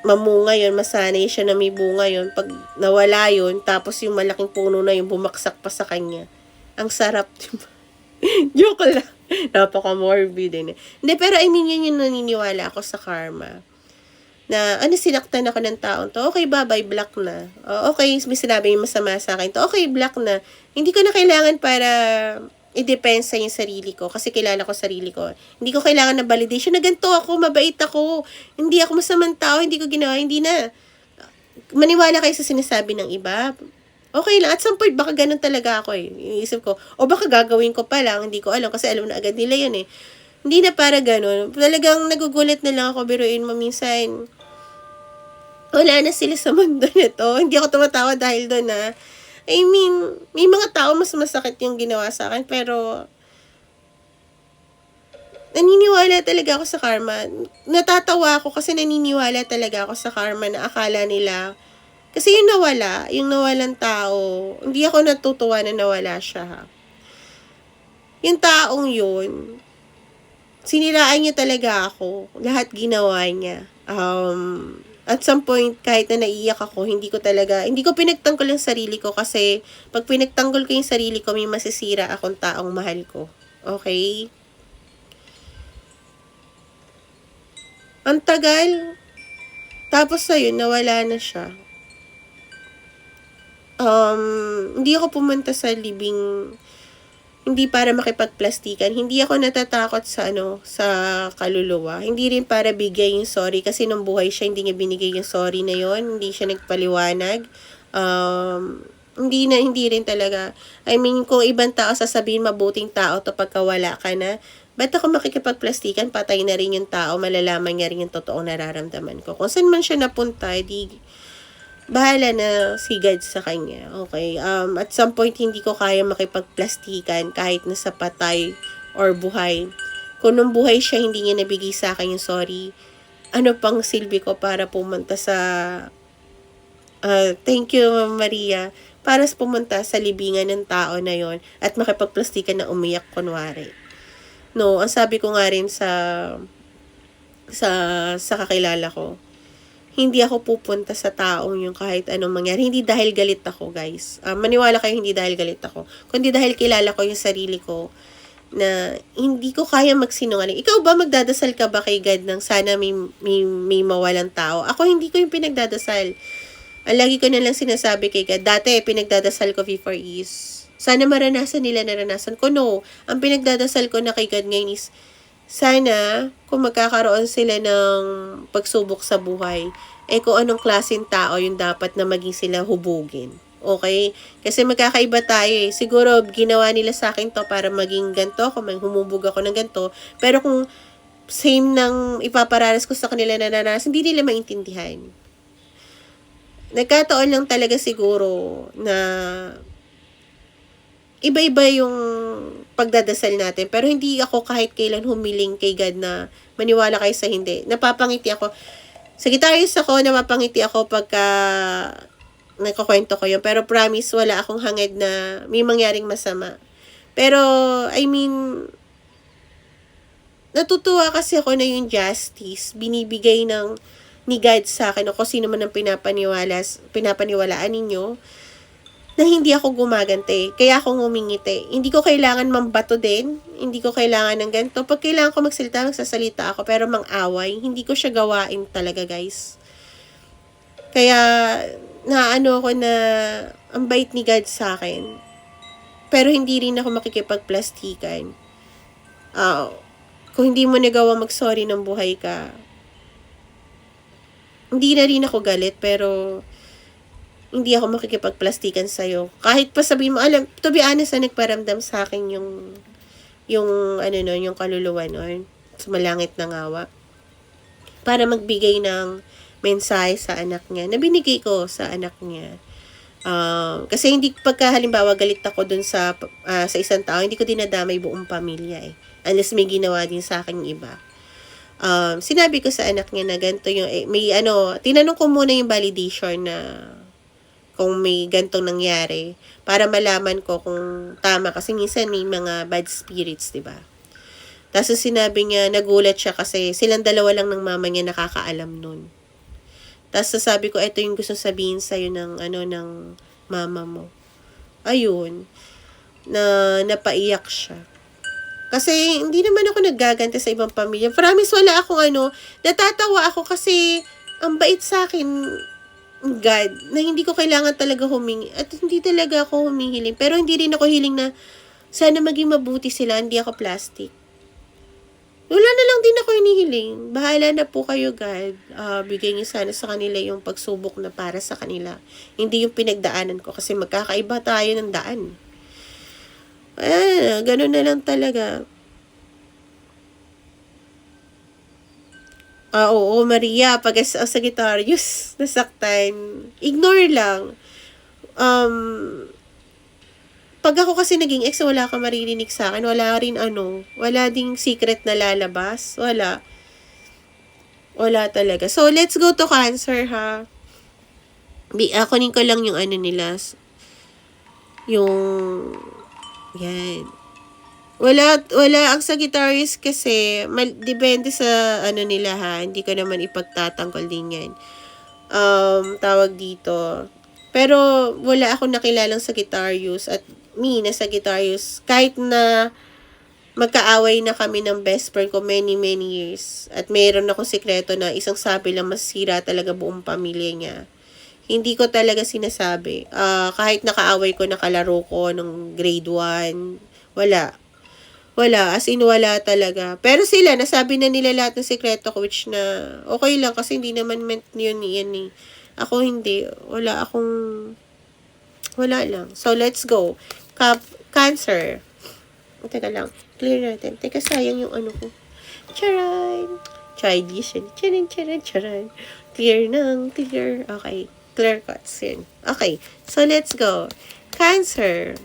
mamunga yun, masanay siya na may bunga yun, pag nawala yun, tapos yung malaking puno na yun, bumaksak pa sa kanya. Ang sarap, di ba? Joke lang. Napaka-morbid din. Hindi, pero I mean, yun yung naniniwala ako sa karma. Na, sinaktan ako ng taon to, okay, bye-bye, block na. Okay, may sinabi yung masama sa akin to, okay, block na. Hindi ko na kailangan para i-depensa yung sarili ko, kasi kilala ko sarili ko. Hindi ko kailangan ng validation na ganito ako, mabait ako, hindi ako masamang tao, hindi ko ginawa, hindi na. Maniwala kayo sa sinasabi ng iba. Okay lang, at some point, baka ganun talaga ako eh. Iisip ko, o baka gagawin ko pa lang, hindi ko alam, kasi alam na agad nila yun eh. Hindi na para ganun. Talagang nagugulat na lang ako, biruin mo minsan. Wala na sila sa mundo na to. Hindi ako tumatawa dahil doon na. I mean, may mga tao mas masakit yung ginawa sa akin, pero naniniwala talaga ako sa karma. Natatawa ako kasi naniniwala talaga ako sa karma na akala nila. Kasi yung nawalang tao, hindi ako natutuwa na nawala siya, ha. Yung taong yun, siniraan niya talaga ako. Lahat ginawa niya. At some point, kahit na naiiyak ako, hindi ko pinagtanggol yung sarili ko kasi pag pinagtanggol ko yung sarili ko, may masisira akong taong mahal ko. Okay? Ang tagal. Tapos ayun, nawala na siya. Hindi ako pumunta sa libing, hindi para makipagplastikan. Hindi ako natatakot sa kaluluwa. Hindi rin para bigay yung sorry. Kasi nung buhay siya, hindi niya binigay yung sorry na yon. Hindi siya nagpaliwanag. Hindi rin talaga. I mean, kung ibang tao sasabihin mabuting tao to pagka wala ka na, ba't ako makikipagplastikan? Patay na rin yung tao. Malalaman niya rin yung totoong nararamdaman ko. Kung saan man siya napunta, bahala na si God sa kanya. Okay? At some point, hindi ko kaya makipagplastikan kahit nasa patay or buhay. Kung nung buhay siya, hindi niya nabigay sa akin yung sorry, ano pang silbi ko para pumunta sa thank you, Maria, para pumunta sa libingan ng tao na yon at makipagplastikan na umiyak kunwari. No, ang sabi ko nga rin sa kakilala ko, hindi ako pupunta sa taong yung kahit anong mangyari. Hindi dahil galit ako, guys. Maniwala kayo, hindi dahil galit ako. Kundi dahil kilala ko yung sarili ko. na hindi ko kaya magsinungaling. Ikaw ba, magdadasal ka ba kay God ng sana may mawalang tao? Ako, hindi ko yung pinagdadasal. Ang lagi ko na lang sinasabi kay God, dati pinagdadasal ko before is, sana maranasan nila, naranasan ko. No, ang pinagdadasal ko na kay God ngayon is, sana kung magkakaroon sila ng pagsubok sa buhay, kung anong klaseng tao yung dapat na maging sila hubugin. Okay? Kasi magkakaiba tayo eh. Siguro, ginawa nila sa akin to para maging ganito, kung humubog ako ng ganito. Pero kung same ng ipaparanas ko sa kanila na naranasan, hindi nila maintindihan. Nagkataon lang talaga siguro na iba-iba yung pagdadasal natin. Pero hindi ako kahit kailan humiling kay God na maniwala kayo sa hindi. Napapangiti ako. Sa guitarist ako, napapangiti ako pagka nagkukwento ko yun. Pero promise, wala akong hangad na may mangyaring masama. Pero, I mean, natutuwa kasi ako na yung justice binibigay ni God sa akin o kung sino man ang pinapaniwalaan ninyo na hindi ako gumagante. Kaya ako ngumingiti. Hindi ko kailangan mambato din. Hindi ko kailangan ng ganito. Pag kailangan ko magsalita, magsasalita ako. Pero mang-away, hindi ko siya gawain talaga, guys. Kaya, naano ako na ang bait ni God sa akin. Pero hindi rin ako makikipagplastikan. Kung hindi mo nagawa mag-sorry ng buhay ka, hindi na rin ako galit, pero hindi ako makikipagplastikan sa'yo. Kahit pa sabihin mo, alam, to be honest, nagparamdam sa akin yung kaluluwa nun, sumalangit ng awa, para magbigay ng mensahe sa anak niya, na binigay ko sa anak niya. Kasi hindi, pagka halimbawa galit ako dun sa isang tao, hindi ko dinadamay buong pamilya eh. Unless may ginawa din sa akin iba. Sinabi ko sa anak niya na ganito yung, tinanong ko muna yung validation na kung may gantong nangyari para malaman ko kung tama kasi minsan may mga bad spirits, 'di ba? Tapos sinabi niya, nagulat siya kasi silang dalawa lang ng mama niya nakakaalam nun. Tapos sabi ko, ito yung gusto sabihin sa'yo ng mama mo. Ayun, napaiyak siya. Kasi hindi naman ako naggaganti sa ibang pamilya. Promise, wala akong natatawa ako kasi ang bait sa akin, God, na hindi ko kailangan talaga humingi. At hindi talaga ako humihiling. Pero hindi rin ako hiling na sana maging mabuti sila, hindi ako plastic. Wala na lang din ako hinihiling. Bahala na po kayo, God. Bigay niyo sana sa kanila yung pagsubok na para sa kanila. Hindi yung pinagdaanan ko kasi magkakaiba tayo ng daan. Ganun na lang talaga. Oo, Maria, pag sa Sagittarius, nasaktan. Ignore lang. Pag ako kasi naging ex, wala ka maririnig sa akin. Wala rin wala ding secret na lalabas. Wala. Wala talaga. So, let's go to Cancer, ha? Kunin ko lang yung nila. Yung, yan. Wala ang Sagittarius kasi depende sa nila ha, hindi ko naman ipagtatanggol din yan. Tawag dito. Pero wala akong nakilalang Sagittarius at na Sagittarius kahit na magkaaway na kami ng best friend ko many years at mayroon akong sikreto na isang sabi lang masira talaga buong pamilya niya. Hindi ko talaga sinasabi. Kahit nakaaway ko, nakalaro ko nung grade 1, wala, as in wala talaga. Pero sila, nasabi na nila lahat ng sekreto ko, which na okay lang kasi hindi naman meant yun yan eh. Ako hindi, wala lang. So, let's go. Cancer. Teka lang, clear natin. Teka, sayang yung ko. Charan! Tradition. Charan. Clear. Okay. Clear cuts yun. Okay. So, let's go. Cancer.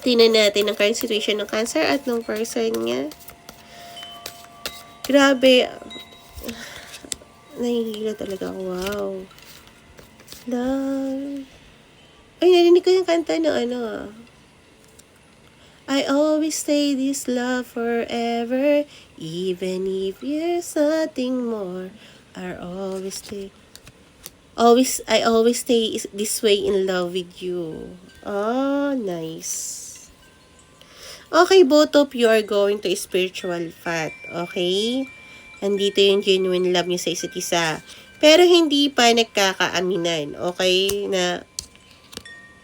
Tingnan natin ang current situation ng Cancer at ng person niya. Grabe. Nahihila talaga. Wow. Love. Ay, narinig ko yung kanta ng I always say this love forever, even if there's nothing more. I always stay this way in love with you. Nice. Okay, both of you are going to spiritual path. Okay? Andito yung genuine love niyo sa isa't isa. Pero hindi pa nagkakaaminan. Okay? Na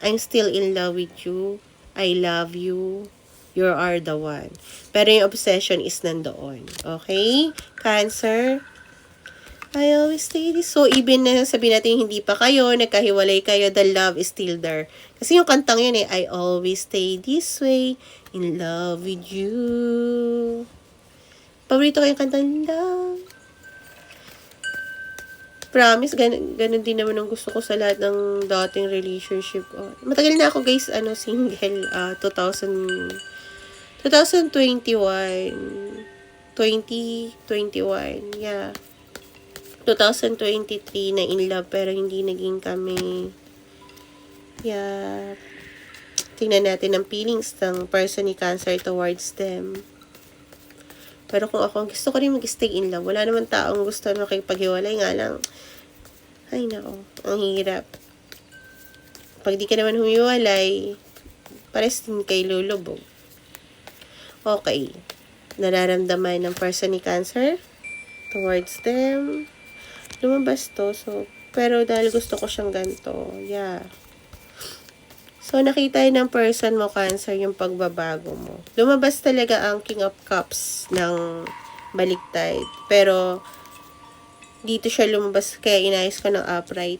I'm still in love with you. I love you. You are the one. Pero yung obsession is nandoon. Okay? Cancer? I always stay this. So, even na sabihin natin hindi pa kayo, nagkahiwalay kayo, the love is still there. Kasi yung kantang yun I always stay this way, in love with you. Paborito ko yung kantang love. Promise, ganun din naman ang gusto ko sa lahat ng dating relationship. Matagal na ako guys, single, 2021, yeah. 2023 na in love pero hindi naging kami. Yeah. Tingnan natin ang feelings ng person ni Cancer towards them. Pero kung ako, gusto ko rin mag-stay in love. Wala naman taong gusto na makipaghiwalay nga lang. Ay nako, ang hirap. Pag di ka naman humiwalay, pares din kay lulubog. Okay. Nararamdaman ng person ni Cancer towards them. Lumabas to. So, pero dahil gusto ko siyang ganito. Yeah. So, nakita yun ng person mo, Cancer, yung pagbabago mo. Lumabas talaga ang King of Cups ng baliktad. Pero, dito siya lumabas, kaya inayos ko ng upright.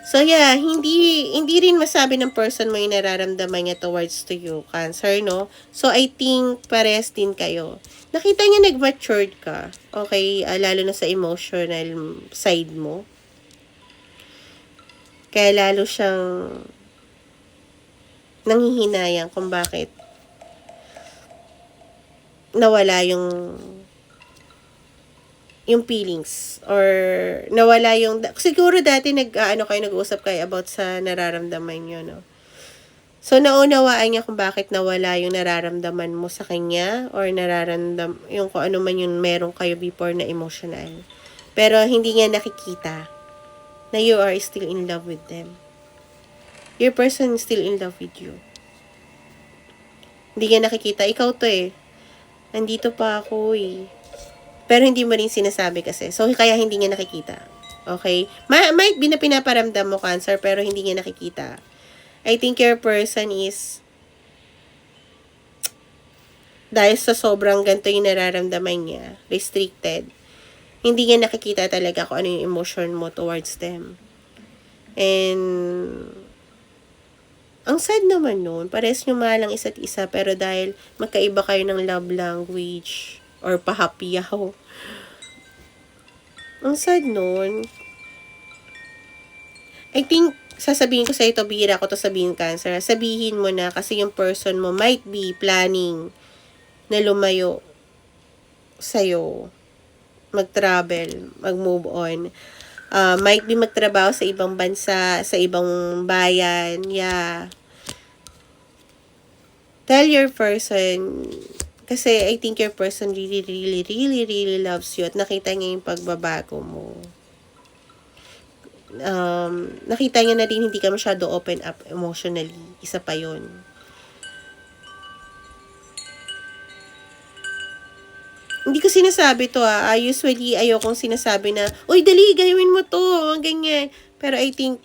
So, yeah, hindi rin masabi ng person mo yung nararamdaman niya towards to you, Cancer, no? So, I think, parehas din kayo. Nakita niya nag-matured ka. Okay, lalo na sa emotional side mo. Kaya lalo siyang nanghihinayang kung bakit nawala yung feelings or nawala yung siguro dati nag-uusap kayo about sa nararamdaman niyo, no? So naunawaan niya kung bakit nawala yung nararamdaman mo sa kanya or yung kung ano man yung meron kayo before na emotional. Pero hindi niya nakikita na you are still in love with them. Your person is still in love with you. Hindi niya nakikita. Ikaw to Nandito pa ako Pero hindi mo rin sinasabi kasi. So, kaya hindi niya nakikita. Okay? Might be na pinaparamdam mo, Cancer, pero hindi niya nakikita. I think your person is dahil sa sobrang ganito yung nararamdaman niya, restricted, hindi niya nakikita talaga kung ano yung emotion mo towards them. And, ang sad naman nun, pares nyo mahal ang isa't isa, pero dahil magkaiba kayo ng love language, or pahapiyaw, ang sad nun, I think, sasabihin ko sa ito, bihira ko to sabihin, Cancer, sabihin mo na kasi yung person mo might be planning na lumayo sa'yo, mag-travel, mag-move on. Might be magtrabaho sa ibang bansa, sa ibang bayan, yeah. Tell your person, kasi I think your person really loves you at nakita niya yung pagbabago mo. Nakita niya na rin hindi ka masyado open up emotionally. Isa pa yun. Hindi ko sinasabi to usually ayokong sinasabi na, uy, dali, gawin mo to, ganyan. Pero I think,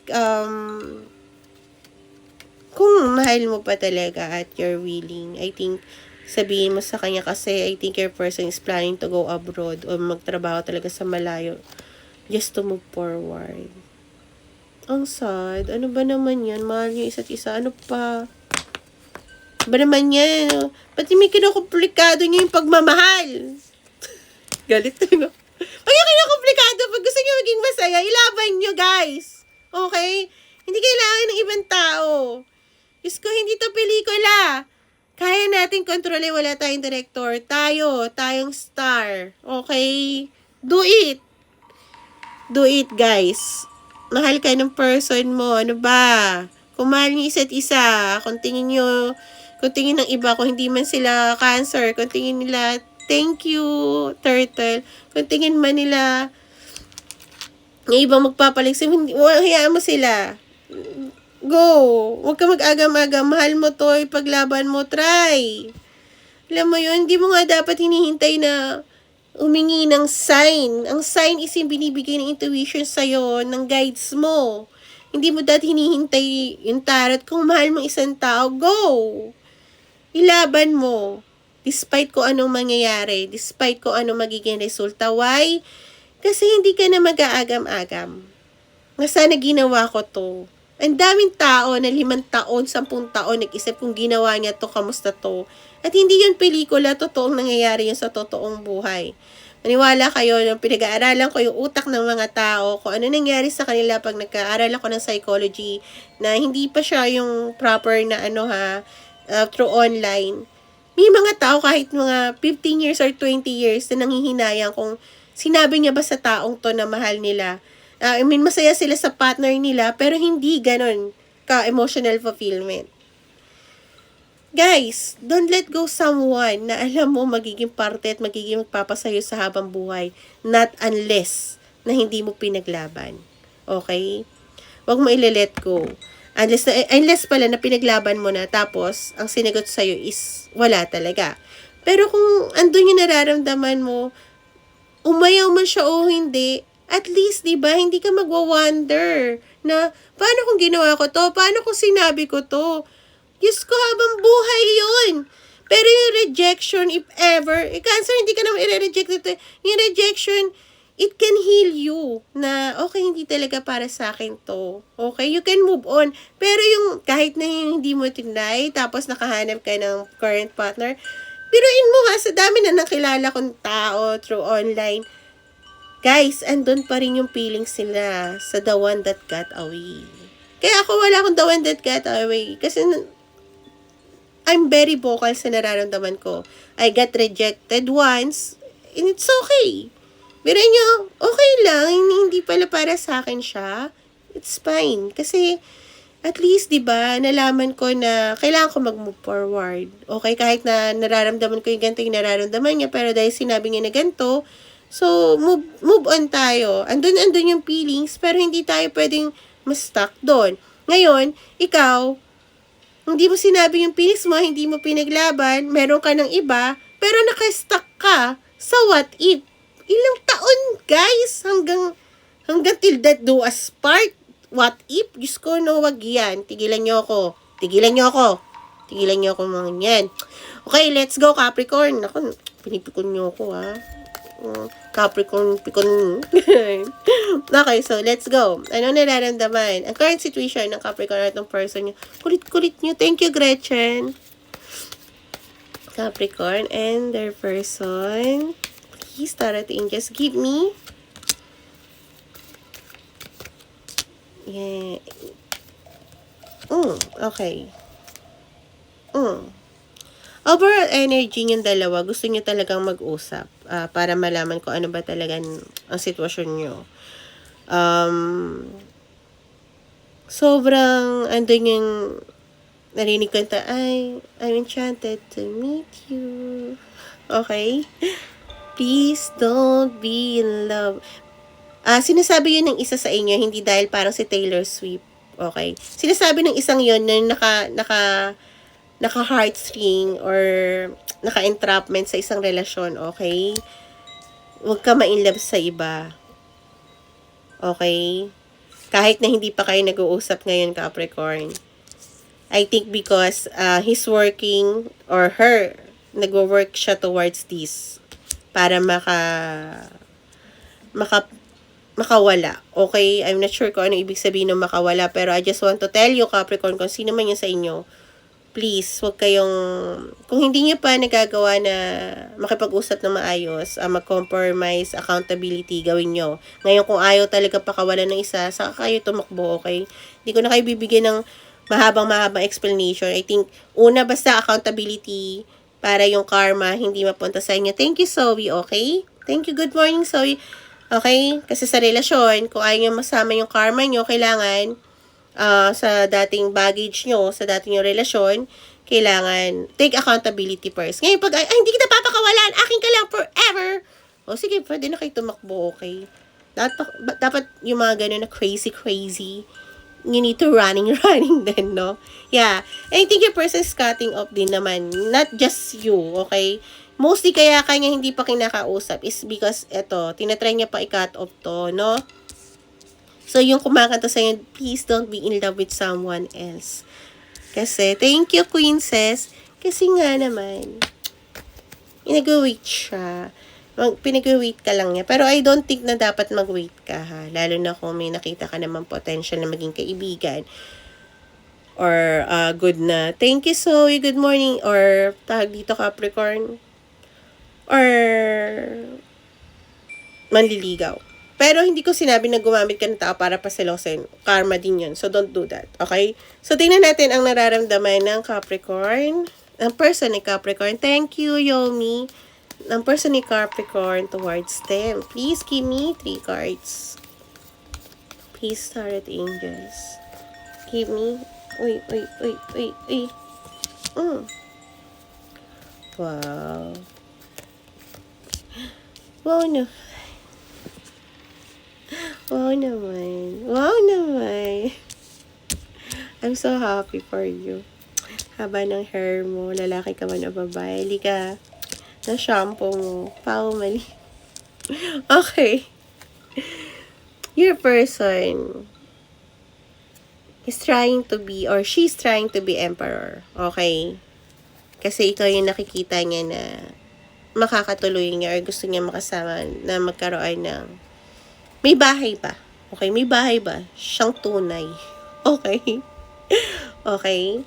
kung mahal mo pa talaga at you're willing, I think, sabihin mo sa kanya kasi I think your person is planning to go abroad o magtrabaho talaga sa malayo just to move forward. Ang sad. Ano ba naman yan? Mahal niyo isa't isa. Ano pa? Ba naman yan? Pati may kinukomplikado niyo yung pagmamahal. Galit no? Pag yung kinukomplikado, pag gusto niyo maging masaya, ilaban niyo, guys. Okay? Hindi kailangan ng ibang tao. Diyos ko, hindi to pelikula. Kaya natin kontrolin, wala tayong director. Tayong star. Okay? Do it. Do it, guys. Mahal ka ng person mo. Ano ba? Kung mahal niyo isa't isa, kung tingin ng iba, kung hindi man sila Cancer, kung tingin nila, thank you, Turtle. Kung tingin man nila, yung iba magpapaliksim, hayaan mo sila. Go! Huwag ka mag-agam-agam. Mahal mo to, ipaglaban mo, try. Alam mo yun, hindi mo nga dapat hinihintay na humingi ng sign. Ang sign is yung binibigay ng intuition sa'yo, ng guides mo. Hindi mo dati hinihintay yung tarot. Kung mahal mo isang tao, go! Ilaban mo. Despite ko anong mangyayari, despite ko anong magiging resulta. Why? Kasi hindi ka na mag-aagam-agam. Nga sana ginawa ko to. Ang daming tao na 5 taon, 10 taon nag-isip kung ginawa niya to, kamusta to. At hindi yun pelikula, totoong nangyayari yun sa totoong buhay. Maniwala kayo, nung pinag-aaralan ko yung utak ng mga tao, kung ano nangyari sa kanila pag nagka-aral ako ng psychology, na hindi pa siya yung proper na through online. May mga tao kahit mga 15 years or 20 years na nanghihinayang kung sinabi niya ba sa taong to na mahal nila. Masaya sila sa partner nila, pero hindi ganon ka-emotional fulfillment. Guys, don't let go someone na alam mo magiging parte at magiging magpapasayo sa habang buhay. Not unless na hindi mo pinaglaban. Okay? Huwag mo ile-let go. Unless pala na pinaglaban mo na, tapos ang sinagot sa'yo is wala talaga. Pero kung andun yung nararamdaman mo, umayaw man siya o hindi, at least, di ba, hindi ka magwa-wonder na, paano kung ginawa ko to? Paano kung sinabi ko to? Diyos ko, habang buhay yun. Pero yung rejection, if ever, cancer, hindi ka naman i-reject ito. Yung rejection, it can heal you na, okay, hindi talaga para sa akin to. Okay, you can move on. Pero yung, kahit na yung hindi mo tinry, tapos nakahanap ka ng current partner, biruin mo nga, sa dami na nakilala kong tao through online, guys, andun pa rin yung feelings sila sa the one that got away. Kaya ako wala akong the one that got away. Kasi I'm very vocal sa nararamdaman ko. I got rejected once, and it's okay. Pero nyo, okay lang, hindi pala para sa akin siya. It's fine. Kasi, at least, di ba, nalaman ko na kailangan ko mag-move forward. Okay, kahit na nararamdaman ko yung ganito yung nararamdaman niya, pero dahil sinabi niya na ganito, so, move on tayo. Andun yung feelings, pero hindi tayo pwedeng ma-stuck doon. Ngayon, ikaw, hindi mo sinabi yung feelings mo, hindi mo pinaglaban, meron ka ng iba, pero naka-stuck ka sa what if. Ilang taon, guys, hanggang till death do us part. What if? Diyos ko, no, wag yan. Tigilan niyo ako mga yan. Okay, let's go, Capricorn. Ako, pinipikon niyo ako, ha. Capricorn, pikon. Okay, so let's go. Ano nararamdaman? Ang current situation ng Capricorn at ng person nyo. Kulit-kulit nyo. Thank you, Gretchen. Capricorn and their person. Please, Tarot Angels, give me. Yeah. Okay. Overall energy yung dalawa, gusto nyo talagang mag-usap para malaman ko ano ba talaga ang sitwasyon nyo. Sobrang andun yung narinig ko I'm enchanted to meet you. Okay? Please don't be in love. Sinasabi yun ng isa sa inyo, hindi dahil parang si Taylor Swift. Okay? Sinasabi ng isang yun na naka-heartstring or naka-entrapment sa isang relasyon, okay? Huwag ka ma-inlove sa iba. Okay? Kahit na hindi pa kayo nag-uusap ngayon, Capricorn. I think because he's working, or her, nag-work siya towards this para makawala. Okay? I'm not sure kung ano ibig sabihin ng makawala, pero I just want to tell you, Capricorn, kung sino man yun sa inyo, please, huwag kayong, kung hindi nyo pa nagagawa na makipag-usap na maayos, mag-compromise, accountability, gawin nyo. Ngayon, kung ayaw talaga pakawalan ng isa, saka kayo tumakbo, okay? Hindi ko na kayo bibigyan ng mahabang explanation. I think, una, basta accountability, para yung karma hindi mapunta sa inyo. Thank you, Zoe, okay? Thank you, good morning, Zoe. Okay? Kasi sa relasyon, kung ayaw nyo masama yung karma nyo, kailangan, sa dating baggage nyo, sa dating yung relasyon, kailangan take accountability first. Ngayon, pag, hindi kita papakawalan, akin ka lang forever. O, sige, pwede na kayo tumakbo, okay? Dapat yung mga ganun na crazy, you need to running din, no? Yeah. And I think your person is cutting off din naman. Not just you, okay? Mostly kaya kanya hindi pa kinakausap is because, eto, tinatry niya pa i-cut off to, no? So, yung kumakanta sa'yo, please don't be in love with someone else. Kasi, thank you, Queeness. Kasi nga naman, pinag-wait siya. Pinag-wait ka lang niya. Pero I don't think na dapat mag-wait ka, ha? Lalo na kung may nakita ka naman potential na maging kaibigan. Or, good na, thank you, Zoe, good morning. Or, tawag dito, Capricorn. Or, manliligaw. Pero hindi ko sinabi na gumamit ka ng tao para pasilosin. Karma din yun. So, don't do that. Okay? So, tingnan natin ang nararamdaman ng Capricorn. Ang person ni Capricorn. Thank you, Yomi. Ang person ni Capricorn towards them. Please give me 3 cards. Please, Tarot Angels. Give me. Uy. Wow. Wow, no. Wow naman. I'm so happy for you. Haba ng hair mo, lalaki ka man o babae, ka na shampoo mo, pao mali. Okay. Your person is trying to be, or she's trying to be emperor. Okay? Kasi ikaw yung nakikita niya na makakatuloy niya or gusto niya makasama na magkaroon ng may bahay ba? Okay, may bahay ba? Siyang tunay. Okay? Okay?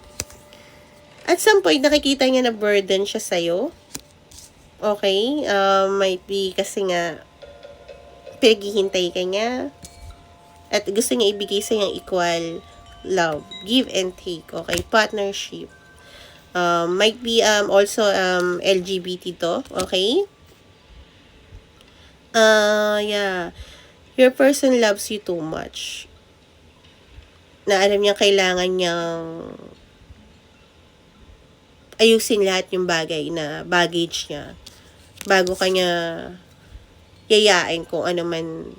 At some point, nakikita niya na burden siya sa'yo. Okay? Might be kasi nga, pinaghihintay ka niya. At gusto niya ibigay sa'yo yung equal love. Give and take. Okay? Partnership. Might be also LGBT to. Okay? Yeah. Your person loves you too much. Na alam niya kailangan niyang ayusin lahat yung bagay na baggage niya bago kanya yayain kung ano man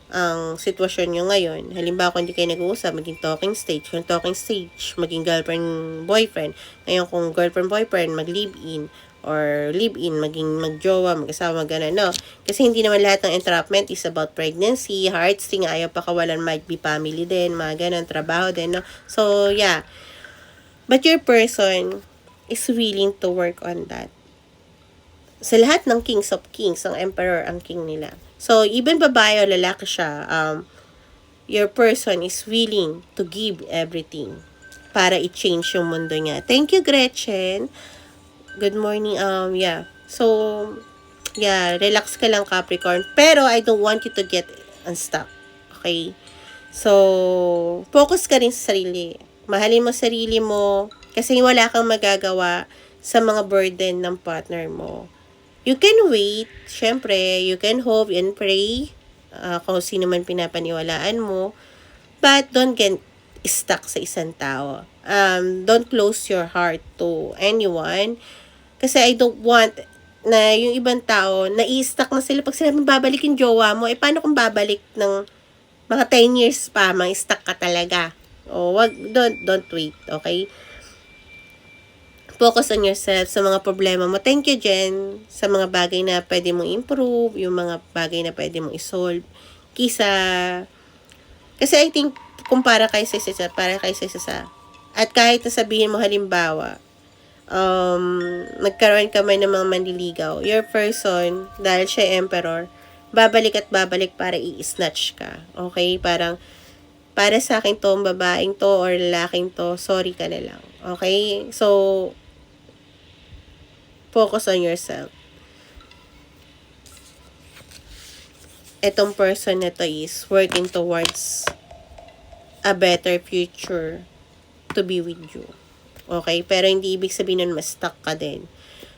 ang sitwasyon niyo ngayon. Halimbawa, kung hindi kayo nag-uusap, maging talking stage. Kung talking stage, maging girlfriend-boyfriend. Ngayon, kung girlfriend-boyfriend, mag-live-in. Or live-in, maging magjowa, mag-asawa, gano'n, no? Kasi hindi naman lahat ng entrapment is about pregnancy, heartsting, ayaw pakawalan, might be family din, mga gano'n, trabaho din, no? So, yeah. But your person is willing to work on that. Sa lahat ng kings of kings, ang emperor ang king nila. So, even babae o lalaki siya, your person is willing to give everything para i-change yung mundo niya. Thank you, Gretchen. Good morning. Yeah. So, yeah, relax ka lang, Capricorn. Pero, I don't want you to get unstuck. Okay? So, focus ka rin sa sarili. Mahalin mo sarili mo kasi wala kang magagawa sa mga burden ng partner mo. You can wait, syempre, you can hope and pray kung sino man pinapaniwalaan mo, but don't get stuck sa isang tao. Don't close your heart to anyone kasi I don't want na yung ibang tao, na-i-stuck na sila pag sila babalik yung jowa mo, paano kung babalik ng mga 10 years pa, ma-stuck ka talaga. Don't wait, okay? Focus on yourself sa mga problema mo. Thank you, Jen, sa mga bagay na pwede mong improve, yung mga bagay na pwede mong isolve. Kasi I think, kung para kayo sa isa, at kahit na sabihin mo halimbawa, nagkaroon ka man ng mga manliligaw, your person, dahil siya emperor, babalik at babalik para i-snatch ka. Okay? Parang, para sa akin to, babaeng to, or lalaking to, sorry ka na lang. Okay? So, focus on yourself. Etong person na to is working towards a better future to be with you. Okay? Pero hindi ibig sabihin nun ma-stuck ka din.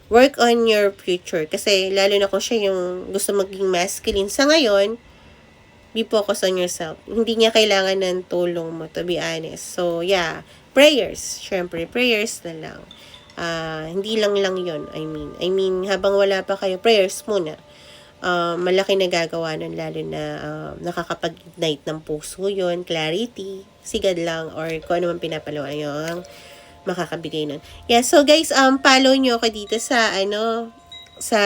Work on your future. Kasi lalo na kung siya yung gusto maging masculine sa ngayon, be focused on yourself. Hindi niya kailangan ng tulong mo, to be honest. So, yeah. Prayers. Syempre, prayers na lang. Hindi lang yun. I mean, habang wala pa kayo, prayers muna. malaki nagagawa nun, lalo na nakakapag-ignite ng puso yun, clarity, sigad lang, or kung ano man pinapalawan nyo ang makakabigay nun. Yeah, so guys, follow nyo ako dito sa, sa,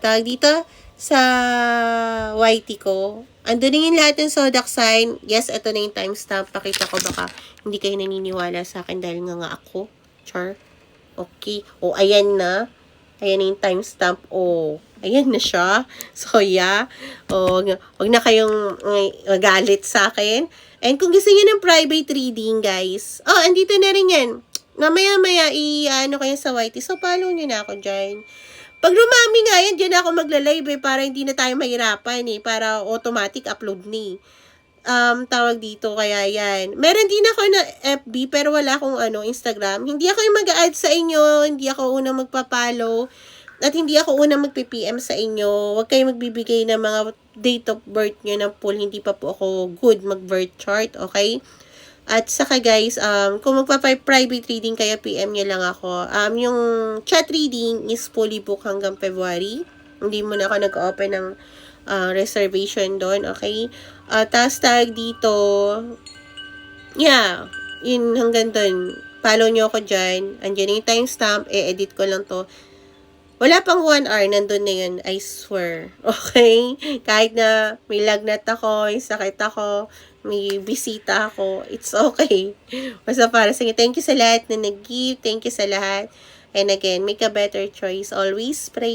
tawag dito, sa YT ko. Andun na yung lahat ng zodiac sign. Yes, ito na yung timestamp. Pakita ko, baka hindi kayo naniniwala sa akin dahil nga ako. Char. Okay. O, ayan na. Ayan na yung timestamp. O, ayan na siya. So, yeah. O, wag na kayong magalit sa akin. And kung gusto niyo ng private reading, guys. Oh, andito na rin yan. Mamaya-maya, ano kayo sa YT. So, follow nyo na ako dyan. Pag rumami nga yan, dyan ako magla-live para hindi na tayo mahirapan para automatic upload ni. Tawag dito, kaya yan. Meron din ako na FB, pero wala akong Instagram. Hindi ako yung mag-add sa inyo, hindi ako unang magpa-follow, at hindi ako unang magpi-PM sa inyo. Huwag kayo magbibigay ng mga date of birth nyo ng full, hindi pa po ako good mag-birth chart, okay? At saka guys, kung magpa-private reading kayo, PM nyo lang ako. Yung chat reading is fully book hanggang February. Hindi mo na ako nag-open ng reservation doon, okay? Tapos tag dito, yeah, yun hanggang doon. Follow nyo ako dyan. Andiyan yung timestamp, edit ko lang to. Wala pang 1 hour, nandun na yun, I swear. Okay? Kahit na may lagnat ako, may sakit ako, may bisita ako, it's okay. Basta para sa inyo. Thank you sa lahat na nag-give. Thank you sa lahat. And again, make a better choice. Always pray.